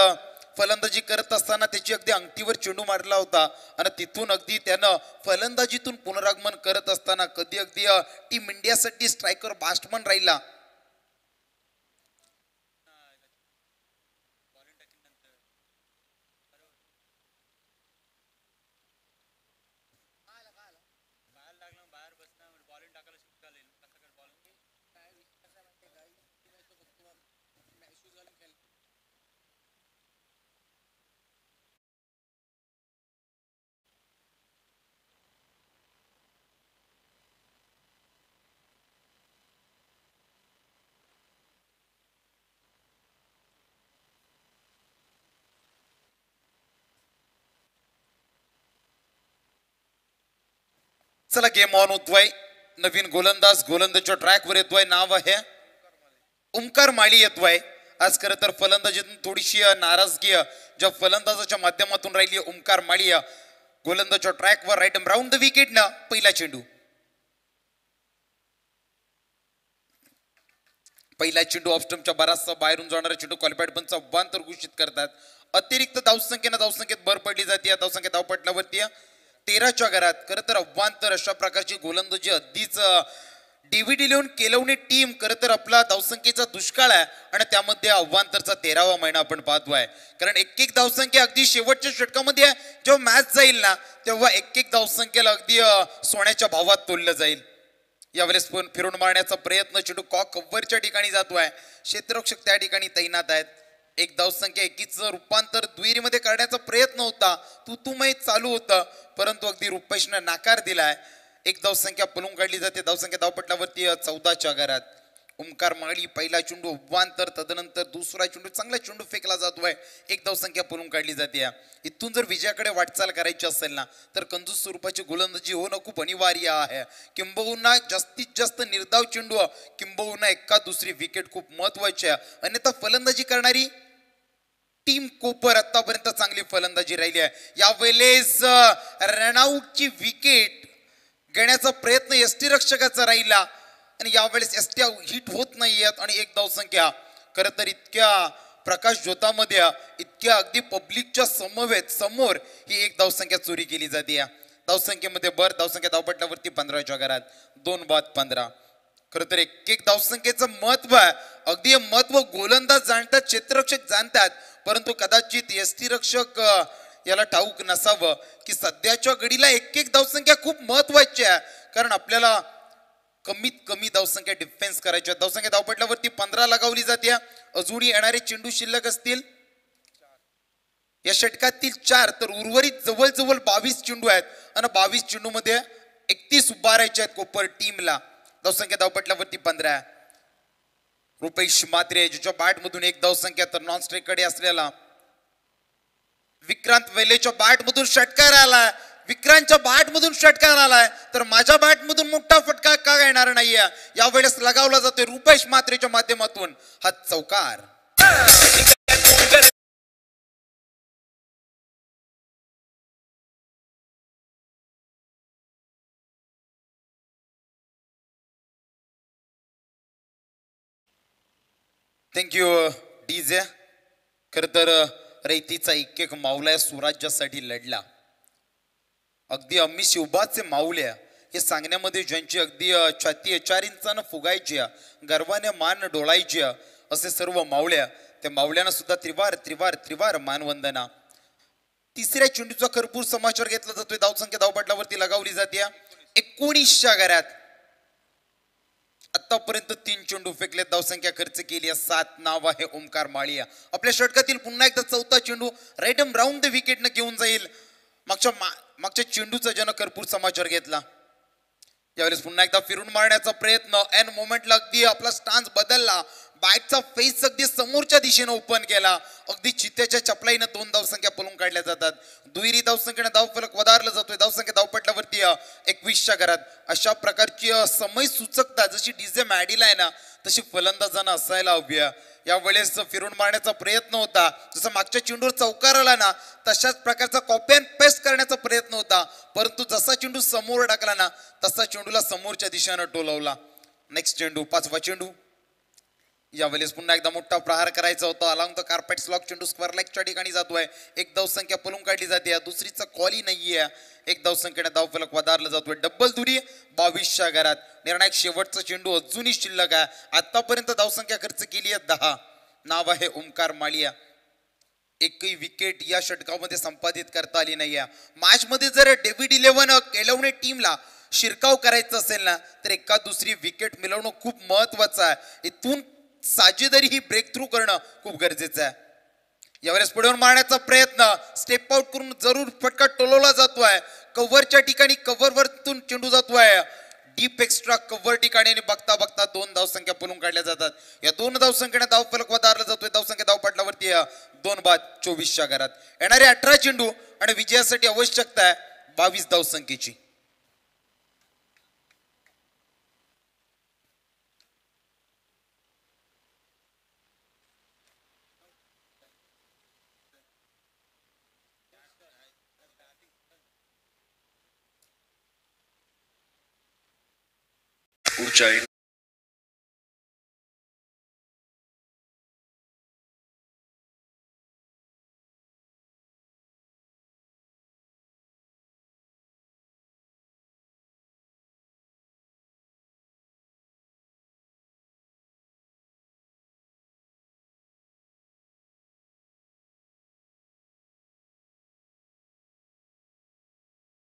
फलंदाजी करत असताना त्याची अगदी अंगठीवर चेंडू मारला होता आणि तिथून अगदी त्यानं फलंदाजीतून पुनरागमन करत असताना कधी अगदी टीम इंडियासाठी स्ट्रायकर बॅट्समन राहिला. चला गेम ऑन होतोय. नवीन गोलंदाजच्या ट्रॅकवर येतोय. नाव आहे ओमकार माळी येतोय. आज खरं तर फलंदाजीतून थोडीशी नाराजगी ज्या फलंदाजाच्या माध्यमातून राहिली. ओमकार माळी गोलंदाजच्या ट्रॅकवर राईट राऊंड द विकेट ना पहिला चेंडू. पहिला चेंडू ऑफस्टमच्या बराचसा बाहेरून जाणारा चेंडू क्वालिफाईड पंच अव्वांतर घोषित करतात. अतिरिक्त धावसंख्येत भर पडली जाते. धावसंख्या धावपटलावरती 13च्या घरात. खरं तर अव्वांतर अशा प्रकारची गोलंदाजी अगदीच डेव्हिड 11 केलवणे टीम खरं तर आपला धावसंख्येचा दुष्काळ आहे आणि त्यामध्ये अव्वांतरचा 13वा महिना आपण पाहतोय. कारण एक धावसंख्या अगदी शेवटच्या षटकामध्ये जेव्हा मॅच जाईल ना तेव्हा एक धावसंख्येला अगदी सोन्याच्या भावात तोललं जाईल. यावेळेस पण फिरून मारण्याचा प्रयत्न. चेंडू कॉक कव्हरच्या ठिकाणी जातोय. क्षेत्ररक्षक त्या ठिकाणी तैनात आहेत. एक धावसंख्या एकीचं रूपांतर दुहेरीमध्ये करण्याचा प्रयत्न होता. तुतुमय चालू होतं, परंतु अगदी रुपेशनं नाकार दिलाय. एक धावसंख्या पळून काढली जाते. धावसंख्या धावपटलावरती 14च्या घरात. ओमकार माळी पहिला चेंडू अव्वांतर. तदनंतर दुसरा चेंडू चांगला चेंडू फेकला जातोय. एक धावसंख्या पळून काढली जाते. इथून जर विजयाकडे वाटचाल करायची असेल ना तर कंजूस स्वरूपाची गोलंदाजी होणं खूप अनिवार्य आहे. किंबहुना जास्तीत जास्त निर्धाव चेंडू, किंबहुना एका दुसरी विकेट खूप महत्वाची आहे. अन्यथा फलंदाजी करणारी टीम कोपर आतापर्यंत चांगली फलंदाजी राहिली आहे. यावेळेस रनआउटची विकेट घेण्याचा प्रयत्न एसटी रक्षकाचा राहिला आणि यावेळेस एसटी हिट होत नाहीयेत आणि एक धावसंख्या. खरं तर इतक्या प्रकाश ज्योतामध्ये इतक्या अगदी पब्लिकच्या समोर ही एक धावसंख्या चोरी केली जाते. धावसंख्येमध्ये धावसंख्या धावपटलावरती 15च्या घरात. 2 बाद 15. खरं तर एक धावसंख्येचं महत्व आहे. अगदी हे महत्व गोलंदाज जाणतात, क्षेत्ररक्षक जाणतात, परंतु कदाचित एसटी रक्षक याला ठाऊक नसावं की सध्याच्या घडीला एक धावसंख्या खूप महत्वाची आहे. कारण आपल्याला कमीत कमी धावसंख्या डिफेन्स करायच्या. धावसंख्या धावपटलावरती 15 लगावली जाते. अजूनही येणारे चेंडू शिल्लक असतील या षटकातील 4, तर उर्वरित जवळजवळ 22 चेंडू आहेत आणि 22 चेंडू मध्ये 31 उभारायचे आहेत कोपर टीमला. धावसंख्या धावपटलावरती 15. रुपेश म्हात्रे ज्याच्या बॅट मधून एक धावसंख्या, तर नॉन स्ट्राईक कडे असलेला विक्रांत वेलेच्या बॅट मधून षटकार आलाय. विक्रांतच्या बॅट मधून षटकार आलाय, तर माझ्या बॅट मधून मोठा फटका का येणार नाहीये. यावेळेस लगावला जातोय रुपेश म्हात्रेच्या माध्यमातून हा चौकार. Thank you DJ. खर तर रैतीचा एक मावल्या स्वराज्यासाठी लढला. अगदी आम्ही शिवबाचे माऊल्या हे सांगण्यामध्ये ज्यांची अगदी छाती 4 इंचानं फुगायची, गर्वाने मान डोळायची, असे सर्व मावल्या, त्या मावल्यांना सुद्धा त्रिवार त्रिवार त्रिवार मानवंदना. तिसऱ्या चेंडूचा भरपूर समाचार घेतला जातोय. धावसंख्या धावपटलावरती लगावली जाते 19च्या घरात. आतापर्यंत 3 चेंडू फेकले, धावसंख्या खर्च केली 7. नाव आहे ओमकार माळिया. आपल्या षटकातील पुन्हा एकदा 4था चेंडू राईट राऊंड द विकेटनं घेऊन जाईल. मागच्या चेंडूचा ज्यानं भरपूर समाचार घेतला, यावेळेस पुन्हा एकदा फिरून मारण्याचा प्रयत्न. एन मोमेंटला अगदी आपला स्टान्स बदलला, बॅटचा फेस अगदी समोरच्या दिशेनं ओपन केला. अगदी चित्त्याच्या चपलाईनं 2 धावसंख्या पळून काढल्या जातात. दुहेरी धावसंख्येने धावफलक वधारला जातोय. धावसंख्या धावपटलावरती 21च्या घरात. अशा प्रकारची समय सूचकता जशी डीजे मॅडीला आहे ना, तशी फलंदाजांना असायला हवी. यावेळेस फिरून मारण्याचा प्रयत्न होता, जसं मागच्या चेंडूवर चौकार आला ना, तशाच प्रकारचा कॉपी अँड पेस्ट करण्याचा प्रयत्न होता. परंतु जसा चेंडू समोर टाकला ना, तसा चेंडूला समोरच्या दिशेनं टोलवला. नेक्स्ट चेंडू 5वा चेंडू. यावेळेस पुन्हा एकदा मोठा प्रहार करायचा होता. अलॉंग द कार्पेट स्लॉक चेंडू स्क्वेअर लेगच्या ठिकाणी जातोय. एक धावसंख्या पळून काढली जाते, दुसरीचा कॉली नाहीये. एक धावसंख्येने धावफलक वधारला जातोय. डबल दुरी 22च्या घरात. निर्णायक शेवटचा चेंडू अजूनही शिल्लक आहे. आतापर्यंत धावसंख्या खर्च केली आहे 10. नाव आहे ओमकार माळिया. एकही विकेट या षटकामध्ये संपादित करता आली नाहीये. मॅच मध्ये जर डेव्हिड 11 केलवणे टीमला शिरकाव करायचं असेल ना, तर एका दुसरी विकेट मिळवणं खूप महत्वाचं आहे. इथून साजेदारी ही ब्रेक थ्रू करणं खूप गरजेचं आहे. यावेळेस पुढे मारण्याचा प्रयत्न, स्टेप आउट करून जरूर फटका टोलवला जातोय. कव्हरच्या ठिकाणी कव्हरवरतून चेंडू जातोय डीप एक्स्ट्रा कव्हर ठिकाणी, आणि बघता बघता 2 धावसंख्या पळून काढल्या जातात. या 2 धावसंख्येने धावफलक वधारला जातोय. धावसंख्या धावपटलावरती 2 बाद 24च्या घरात. येणारे 18 चेंडू आणि विजयासाठी आवश्यकता आहे 22 धावसंख्येची. ऊंचाई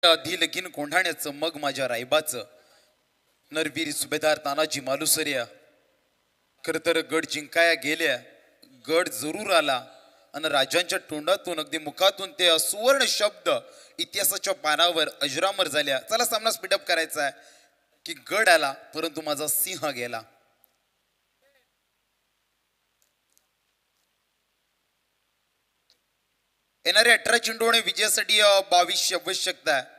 आधी लगीन कोंढाण्याचं मग माझ्या रायबाचं. नरवीर सुभेदार तानाजी मालुसऱ्या. खर तर गड जिंकाया गेल्या, गड जरूर आला, आणि राजांच्या तोंडातून अगदी मुखातून ते सुवर्ण शब्द इतिहासाच्या पानावर अजरामर झाल्या. चला सामना स्पीडअप करायचा आहे की गड आला परंतु माझा सिंह गेला. येणारे 18 चेंडू आणि विजयासाठी 22 आवश्यकता आहे.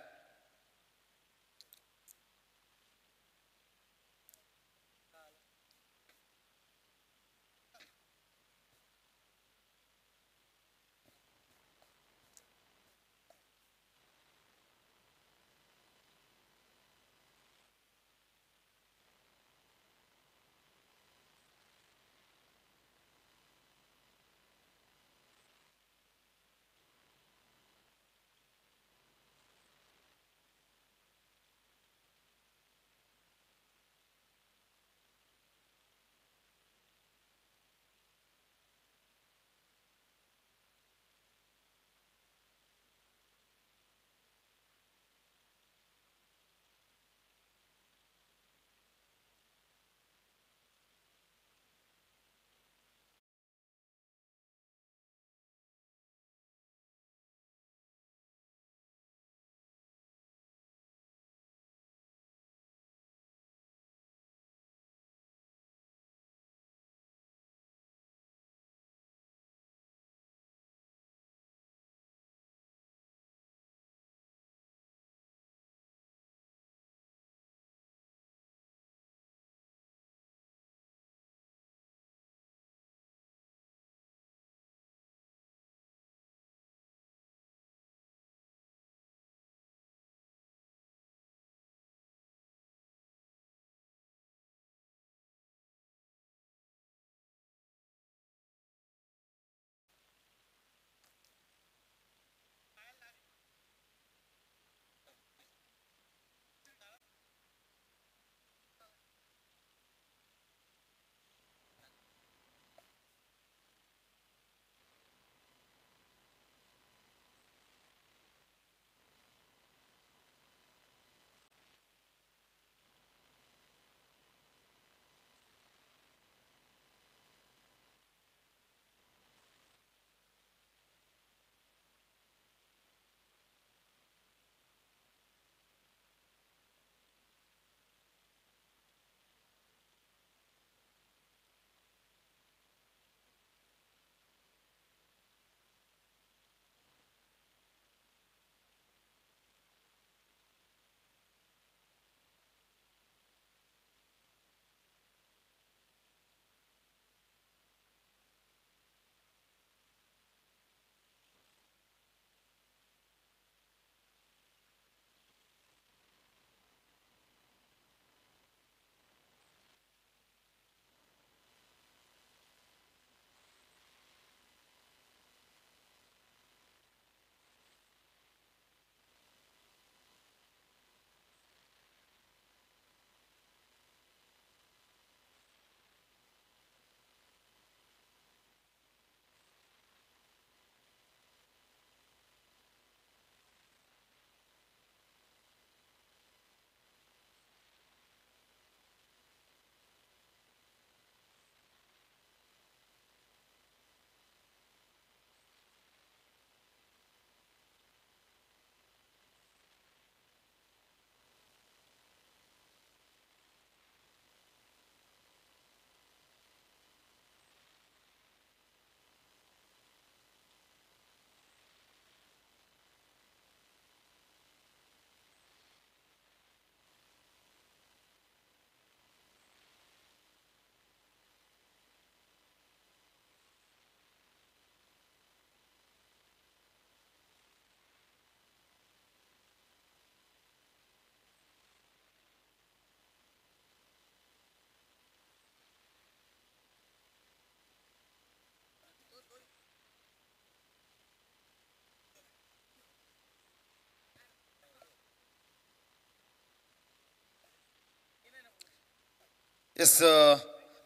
Yes,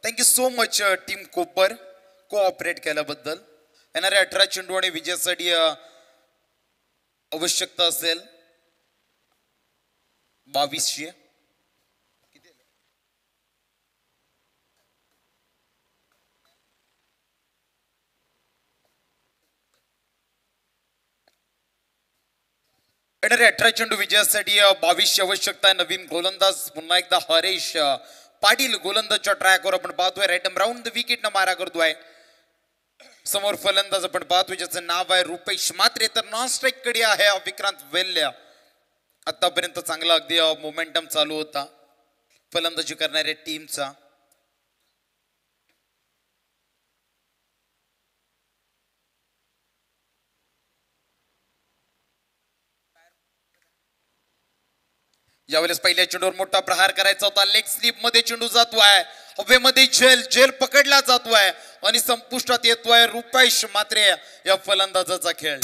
thank you so much team कोपर कोऑपरेट केल्याबद्दल. येणाऱ्या 18 चेंडू आणि विजयासाठी आवश्यकता असेल 2200. येणाऱ्या 18 चेंडू विजयासाठी 2200 आवश्यकता आहे. नवीन गोलंदाज पुन्हा एकदा हरेश पाटील गोलंदाजच्या ट्रॅकवर आपण पाहतोय. राईट राऊंड द विकेट न मारा करतोय. समोर फलंदाज आपण पाहतोय ज्याचं नाव आहे रुपेश म्हात्रे. तर नॉन स्ट्राईक कडे आहे विक्रांत वेल्ल्या. आतापर्यंत चांगला अगदी मोमेंटम चालू होता फलंदाजी करणाऱ्या टीमचा. यावेळेस पहिल्या चेंडूवर मोठा प्रहार करायचा होता. लेग स्लिप मध्ये चेंडू जातोय. हवेमध्ये झेल पकडला जातोय आणि संपुष्टात येतोय रुपेश म्हात्रे या फलंदाजाचा खेळ.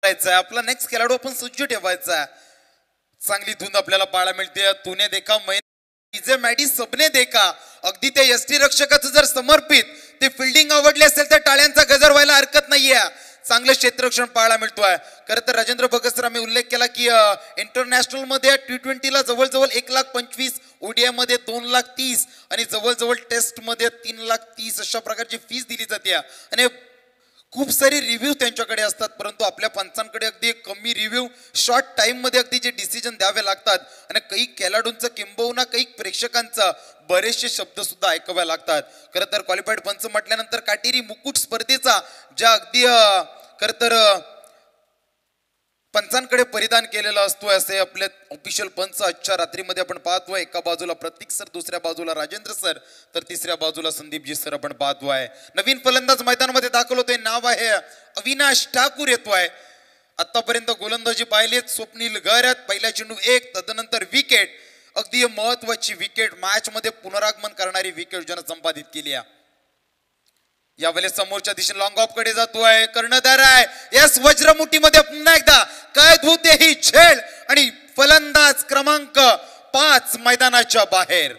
करायचा, आपला नेक्स्ट खेळाडू आपण सज्ज ठेवायचा. चांगली धून आपल्याला पाहायला मिळते. तूने देखा मैंने मॅडी सबने देखा. अगदी त्या यष्टी रक्षकाचं जर समर्पित ते फिल्डिंग आवडली असेल तर टाळ्यांचा गजर व्हायला हरकत नाहीये. चांगलं क्षेत्ररक्षण पाहायला मिळतोय. खरं तर राजेंद्र भगत सर आम्ही उल्लेख केला की इंटरनॅशनल मध्ये T20ला जवळजवळ 1,25,000, ODI मध्ये 2,30,000 आणि जवळजवळ टेस्ट मध्ये 3,30,000 अशा प्रकारची फीस दिली जाते. आणि खूप सारे रिव्ह्यू त्यांच्याकडे असतात, परंतु आपल्या पंचांकडे अगदी कमी रिव्ह्यू, शॉर्ट टाइम मध्ये अगदी जे डिसिजन द्यावे लागतात आणि काही खेळाडूंचं किंबहुना काही प्रेक्षकांचा बरेचसे शब्द सुद्धा ऐकावे लागतात. खरं तर क्वालिफाईड पंच म्हटल्यानंतर काटेरी मुकुट स्पर्धेचा ज्या अगदी खरं तर पंचांकडे परिधान केलेला असतो असे आपले ऑफिशियल पंच आजच्या रात्रीमध्ये आपण पाहतोय. एका बाजूला प्रतीक सर, दुसऱ्या बाजूला राजेंद्र सर, तर तिसऱ्या बाजूला संदीपजी सर आपण पाहतोय. नवीन फलंदाज मैदानामध्ये दाखल होतोय, नाव आहे अविनाश ठाकूर येतोय. आतापर्यंत गोलंदाजी पाहिलेत स्वप्नील गैरत, पहिला चेंडू 1, तदनंतर विकेट. अगदी महत्वाची विकेट, मॅच मध्ये पुनरागमन करणारी विकेट ज्यानं संपादित केली आहे. यावेळेस समोरच्या दिशेने लॉंग ऑफ कडे जातोय, कर्णधार आहे. यास वज्रमुठीमध्ये पुन्हा एकदा काय होते ही झेल आणि फलंदाज क्रमांक 5 मैदानाच्या बाहेर.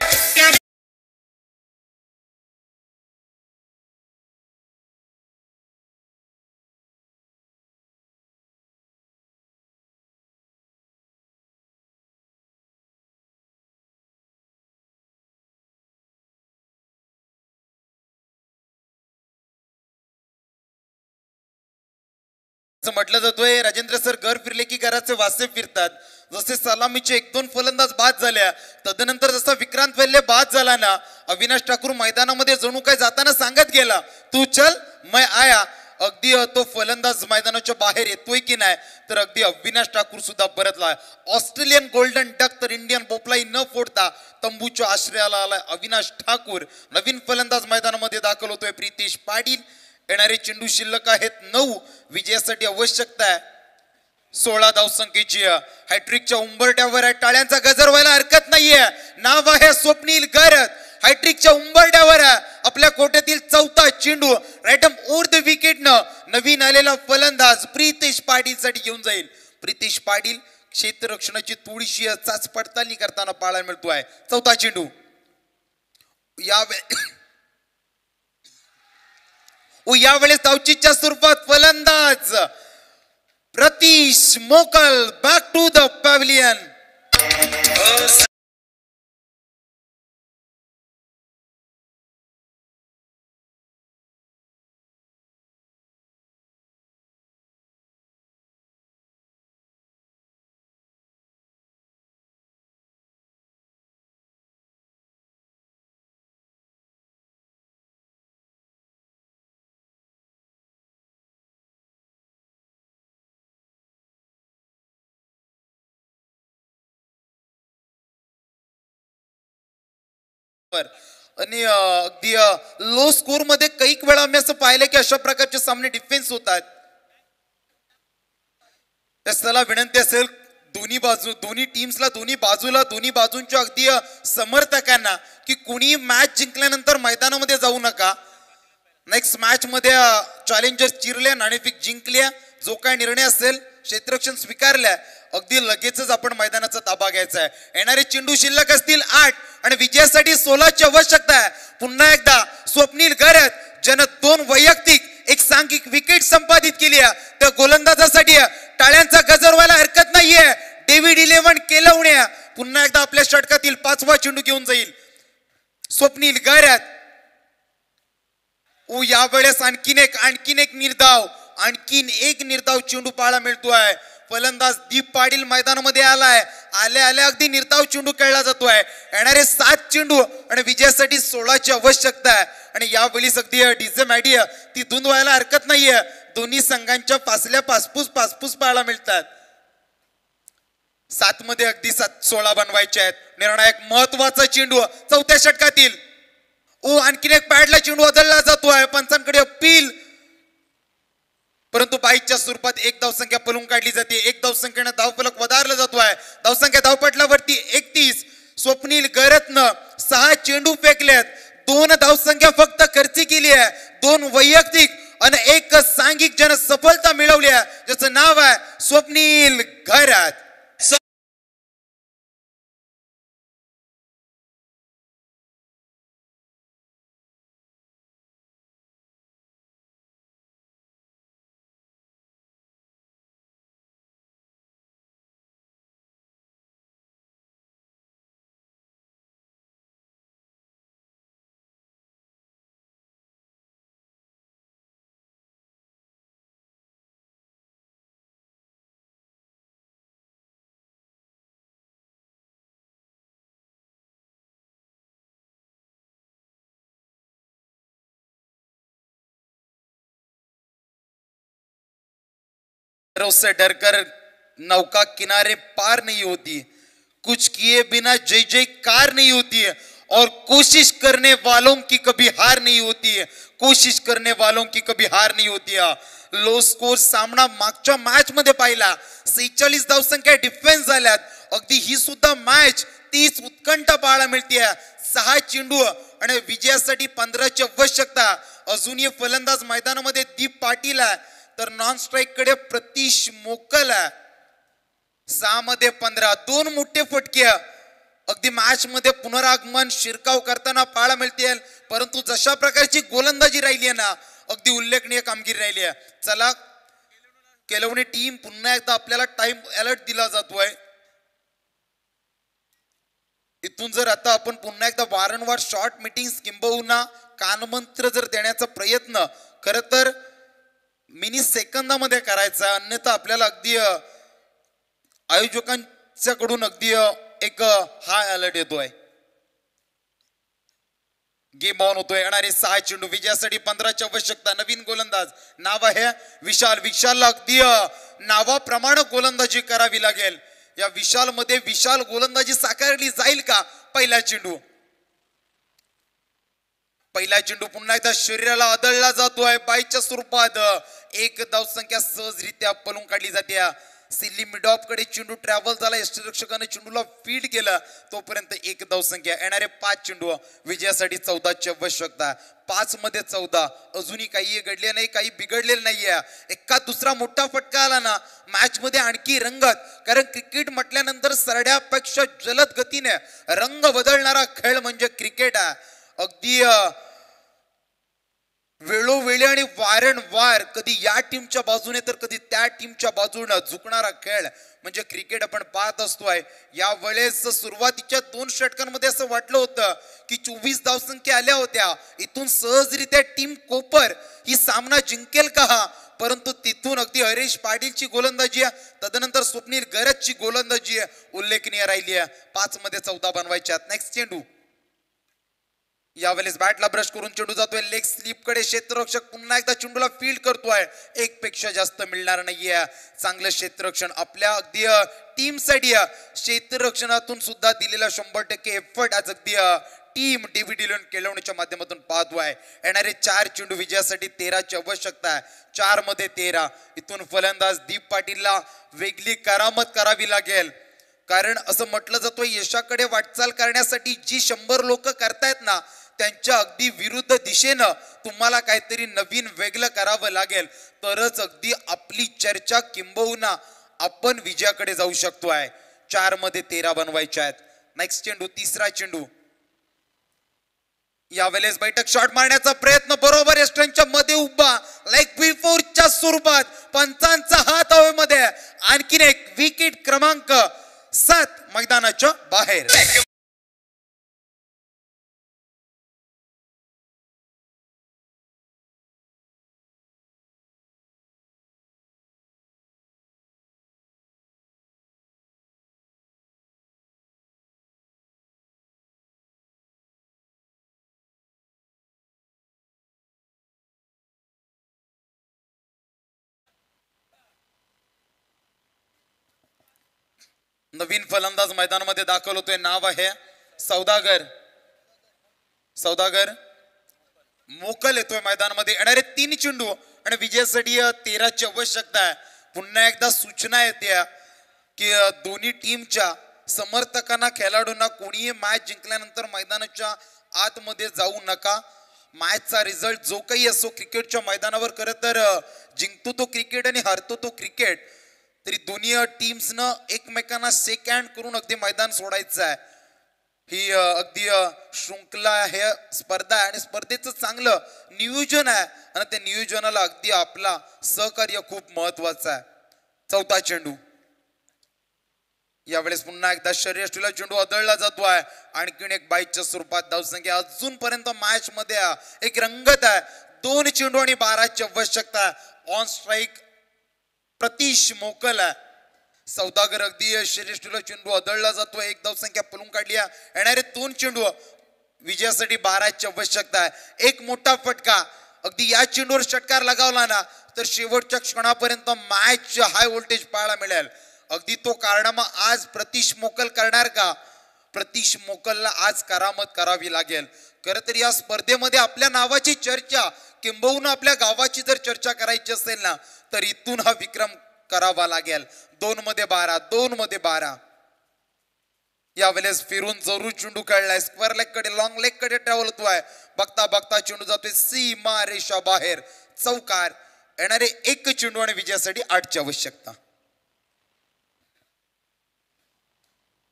म्हटलं जातोय राजेंद्र सर, घर फिरले की घराचे वासे फिरतात. जसे सलामीचे 1-2 फलंदाज बाद झाल्या, तदनंतर जसा विक्रांत वेल्हे बाद झाला ना, अविनाश ठाकूर मैदानामध्ये जणू काय जाताना सांगत गेला, तू चल मैं आया. अगदी तो फलंदाज मैदानाच्या बाहेर येतोय की नाही, तर अगदी अविनाश ठाकूर सुद्धा परतला. ऑस्ट्रेलियन गोल्डन डक तर इंडियन बोपलाई न फोडता तंबूच्या आश्रयाला आलाय अविनाश ठाकूर. नवीन फलंदाज मैदानामध्ये दाखल होतोय प्रितेश पाटील. येणारे चेंडू शिल्लक आहेत 9. विजयासाठी आवश्यकता आहे 16 धावसंख्येची. हॅट्रिकच्या उंबरट्यावर आहे, टाळ्यांचा गजर व्हायला हरकत नाहीये. नाव आहे स्वप्नील गैरत, हॅट्रिकच्या उंबरट्यावर आहे. आपल्या कोट्यातील 4था चेंडू राईटम ओव्हर द विकेटनं नवीन आलेला फलंदाज प्रितेश पाटील साठी घेऊन जाईल. प्रितेश पाटील क्षेत्ररक्षणाची थोडीशी चाच पडताळणी करताना पाहायला मिळतोय. 4था चेंडू यावेळेस धावचीच्या स्वरूपात फलंदाज प्रतीश मोकल बॅक टू द पॅव्हलियन. आणि अगदी लो स्कोर मध्ये काही वेळा आम्ही असं पाहिलं की अशा प्रकारचे सामने डिफेन्स होतात. त्याला विनंती असेल दोन्ही टीम्सला, दोन्ही बाजूंच्या अगदी समर्थकांना की कुणी मॅच जिंकल्यानंतर मैदानामध्ये जाऊ नका. नेक्स्ट मॅच मध्ये चॅलेंजर्स चिरल्या, नाणेफेक जिंकल्या, जो काय निर्णय असेल क्षेत्ररक्षण स्वीकारल्या, अगदी लगेचच आपण मैदानाचा ताबा घ्यायचा आहे. येणारे चेंडू शिल्लक असतील 8 आणि विजयासाठी 16ची आवश्यकता आहे. पुन्हा एकदा स्वप्नील गैरत ज्यानं 2 वैयक्तिक एक सांघिक विकेट संपादित केली आहे, त्या गोलंदाजासाठी टाळ्यांचा गजर व्हायला हरकत नाहीये. डेव्हिड 11 केलवणे पुन्हा एकदा आपल्या षटकातील 5वा चेंडू घेऊन जाईल स्वप्नील गैरत. यावेळेस आणखीन एक निर्धाव चेंडू पाहायला मिळतोय. फलंदाज दीप पाटील मैदानामध्ये आलाय. आल्या अगदी निर्धाव चेंडू खेळला जातोय. येणारे 7 चेंडू आणि विजयासाठी 16ची आवश्यकता आहे. आणि यावेळी अगदी डीजे मॅडी ती धुंद व्हायला हरकत नाहीये. दोन्ही संघांच्या फासल्या पासपूस पाहायला मिळतात. 7 मध्ये अगदी 16 बनवायचे आहेत. निर्णायक महत्वाचा चेंडू 4थ्या षटकातील. आणखीन एक पॅडला चेंडू बदलला जातोय. पंचांकडे अपील, परंतु बाईकच्या स्वरूपात 1 धावसंख्या पळून काढली जाते. 1 धावसंख्येनं धावफलक वधारला जातोय. धावसंख्या धावपटलावरती 31. स्वप्नील गैरतनं 6 चेंडू फेकलेत. 2 धावसंख्या फक्त खर्ची केली आहे. 2 वैयक्तिक आणि एक सांघिक जन सफलता मिळवली आहे ज्याचं नाव आहे स्वप्नील घरात. से डरकर नौका किनारे पार नहीं होती, कुछ किए बिना जय जयकार नहीं होती है, और कोशिश करने वालों की कभी हार नहीं होती है. कोशिश करने वालों की कभी हार नहीं होती है. लो स्कोर सामना मागच्या मॅच मध्ये पाहिला. 46 धावसंख्या डिफेन्स झाल्यात. अगदी ही सुद्धा मॅच 30 उत्कंठा पाहायला मिळते. 6 चेंडू आणि विजयासाठी 15ची आवश्यकता. अजूनही फलंदाज मैदानामध्ये दीप पाटील आहे, तर नॉन स्ट्राईक कडे प्रतीश मोकल आहे. 6 मध्ये 15, 2 मोठे फटके अगदी मॅच मध्ये पुनरागमन शिरकाव करताना पाहायला मिळतील. परंतु जशा प्रकारची गोलंदाजी राहिली आहे ना, अगदी उल्लेखनीय कामगिरी राहिली आहे. चला, केलवणी टीम पुन्हा एकदा आपल्याला टाइम अलर्ट दिला जातोय. इथून जर आता आपण पुन्हा एकदा वारंवार शॉर्ट मीटिंग्स किंबहुना कानमंत्र जर देण्याचा प्रयत्न खर तर मिनी सेकंदामध्ये करायचा, अन्यथा आपल्याला अगदी आयोजकांच्याकडून अगदी एक हाय अलर्ट येतोय. गेम ऑन होतोय. येणारे 6 चेंडू विजयासाठी 15ची आवश्यकता. नवीन गोलंदाज नाव आहे विशाल. विशालला अगदी नावाप्रमाणे गोलंदाजी करावी लागेल. या विशाल मध्ये विशाल गोलंदाजी साकारली जाईल का? पहिला चेंडू पुन्हा एकदा शरीराला आदळला जातोय. बाईच्या स्वरूपात एक धावसंख्या सहजरित्या पळून काढली जाते. सिल्ली मिडॉप कडे चेंडू ट्रॅव्हल झाला. यष्टीरक्षकाने चेंडूला फीड केला. तोपर्यंत एक धावसंख्या. येणारे 5 चेंडू विजयासाठी 14ची आवश्यकता. 5 मध्ये 14. अजूनही काही घडले नाही, काही बिघडलेलं नाहीये. एका दुसरा मोठा फटका आला ना, मॅच मध्ये आणखी रंगत. कारण क्रिकेट म्हटल्यानंतर सरड्यापेक्षा जलद गतीने रंग बदलणारा खेळ म्हणजे क्रिकेट आहे. अगदी वेळोवेळी आणि वारंवार कधी या टीमच्या बाजूने तर कधी त्या टीमच्या बाजूने झुकणारा खेळ म्हणजे क्रिकेट आपण पाहत असतोय. या वेळेस सुरुवातीच्या 2 षटकांमध्ये असं वाटलं होतं की 24 धावसंख्या आल्या होत्या, इथून सहजरित्या टीम कोपर ही सामना जिंकेल का? परंतु तिथून अगदी हरीश पाटीलची गोलंदाजी आहे, तदनंतर स्वप्नील गरजची गोलंदाजी उल्लेखनीय राहिली आहे. 5 मध्ये 14 बनवायच्या. नेक्स्ट चेंडू. यावेळेस बॅटला ब्रश करून चेंडू जातोय लेग स्लिप कडे. क्षेत्ररक्षक पुन्हा एकदा चेंडूला फील्ड करतोय. एक पेक्षा जास्त मिळणार नाहीये. चांगलं क्षेत्ररक्षण आपल्या अगदी टीम साठी. क्षेत्ररक्षणातून सुद्धा दिलेला 100% एफर्ट आज अगदी टीम डेव्हिड डिलॉन केलवणीच्या माध्यमातून पाहतोय. येणारे 4 चेंडू विजयासाठी 13ची आवश्यकता आहे. 4 मध्ये 13. इथून फलंदाज दीप पाटीलला वेगळी करामत करावी लागेल. कारण असं म्हटलं जातं यशाकडे वाटचाल करण्यासाठी जी 100 लोक करतायत ना, त्यांच्या अगदी विरुद्ध दिशेनं तुम्हाला काहीतरी नवीन वेगळं करावं लागेल, तरच अगदी आपली चर्चा किंबहुना आपण विजयाकडे जाऊ शकतोय. 4 मध्ये 13 बनवायच्या आहेत. नेक्स्ट चेंडू. तिसरा चेंडू. यावेळेस बैठक शॉट मारण्याचा प्रयत्न बरोबर यष्टीच्या मध्ये उभा लाईक बिफोरच्या स्वरूपात. पंचांचा हात हवेमध्ये. आणखीन एक विकेट क्रमांक 7 मैदानाच्या बाहेर. नवीन फलंदाज मैदानामध्ये दाखल होतोय. नाव आहे सौदागर. मोकल येतोय मैदानामध्ये. येणारे 3 चेंडू आणि विजयासाठी 13ची आवश्यकता आहे. पुन्हा एकदा सूचना येते की दोन्ही टीमच्या समर्थकांना, खेळाडूंना कोणीही मॅच जिंकल्यानंतर मैदानाच्या आतमध्ये जाऊ नका. मॅचचा रिझल्ट जो काही असो क्रिकेटच्या मैदानावर खरं तर जिंकतो तो क्रिकेट आणि हरतो तो क्रिकेट, तरी दोन्ही टीम्सनं एकमेकांना शेक हँड करून अगदी मैदान सोडायचं आहे. ही अगदी शृंखला हे स्पर्धा आहे आणि स्पर्धेचं चांगलं नियोजन आहे आणि त्या नियोजनाला अगदी आपला सहकार्य खूप महत्वाचं आहे. चौथा चेंडू यावेळेस पुन्हा एकदा शर्यष्टीला चेंडू आदळला जातो आहे. आणखीन एक बाईकच्या स्वरूपात धावसंख्या अजूनपर्यंत मॅच मध्ये एक रंगत आहे. 2 चेंडू आणि 12ची आवश्यकता. ऑन स्ट्राईक प्रतीश मोकल आहे. सौदागर अगदी शर्यष्टीला चेंडू आदळला जातो. एक धावसंख्या पळून काढली आहे. येणारे 2 चेंडू विजयासाठी 12ची आवश्यकता आहे. एक मोठा फटका अगदी या चेंडूवर षटकार लगावला ना तर शेवटच्या क्षणापर्यंत मॅच हाय व्होल्टेज पाहायला मिळेल. अगदी तो कारनामा आज प्रतीश मोकल करणार का? प्रतीश मोकलला आज करामत करावी लागेल. खरं तर या स्पर्धेमध्ये आपल्या नावाची चर्चा किंबहुना आपल्या गावाची जर चर्चा करायची असेल ना तर इथून हा विक्रम करावा लागेल. 2 मध्ये 12, 2 मध्ये 12. यावेळेस फिरून जरूर चेंडू खेळलाय. स्क्वेअर लेग कडे, लॉंग लेग कडे ट्रॅव्हल होतोय. बघता बघता चेंडू जातोय सीमा रेषा बाहेर. चौकार. येणारे 1 चेंडू आणि विजयासाठी 8ची आवश्यकता.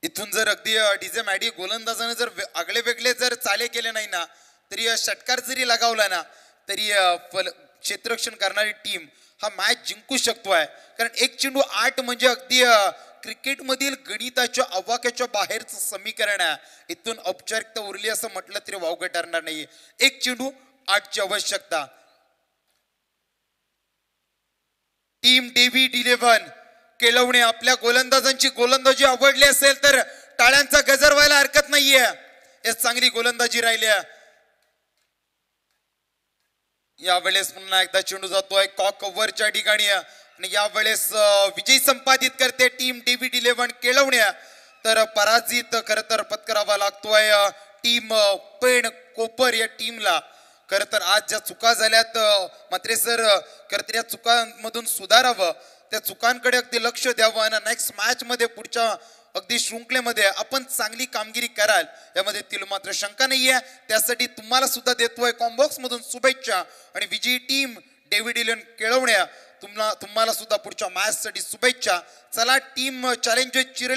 इथून जर अगदी डीजे मॅडी गोलंदाजाने जर आगळे वेगळे जर चाले केले नाही ना तरी षटकार जरी लगावला ना तरी क्षेत्ररक्षण करणारी टीम हा मॅच जिंकू शकतोय. कारण 1 चेंडू 8 म्हणजे अगदी क्रिकेटमधील गणिताच्या अवाक्याच्या बाहेरचं समीकरण आहे. इथून औपचारिकता उरली असं म्हटलं तरी वावगं ठरणार नाहीये. 1 चेंडू 8ची आवश्यकता. टीम डेव्हिड 11 केळवणे आपल्या गोलंदाजांची गोलंदाजी आवडली असेल तर टाळ्यांचा गजर व्हायला हरकत नाहीये. हे चांगली गोलंदाजी राहिली. यावेळेस पुन्हा एकदा चेंडू जातोय कॉक कव्हरच्या ठिकाणी आणि यावेळेस विजय संपादित करते टीम डेव्हिड 11 केळवणे. तर पराजित खरं तर पत्करावा लागतोय टीम पेण कोपर या टीमला. खरं तर आज ज्या चुका झाल्यात मात्र सर खरं तर या चुकांमधून सुधारावं, त्या चुकांकडे अगदी लक्ष द्यावं आणि नेक्स्ट मॅच मध्ये पुढच्या अगदी शृंखलेमध्ये आपण चांगली कामगिरी कराल यामध्ये तिल मात्र शंका नाहीये. त्यासाठी तुम्हाला सुद्धा देतोय कॉम्बॉक्स मधून शुभेच्छा आणि विजयी टीम डेव्हिड 11 केळवणे तुम्हाला सुद्धा पुढच्या मॅच साठी शुभेच्छा. चला टीम चॅलेंजर चिर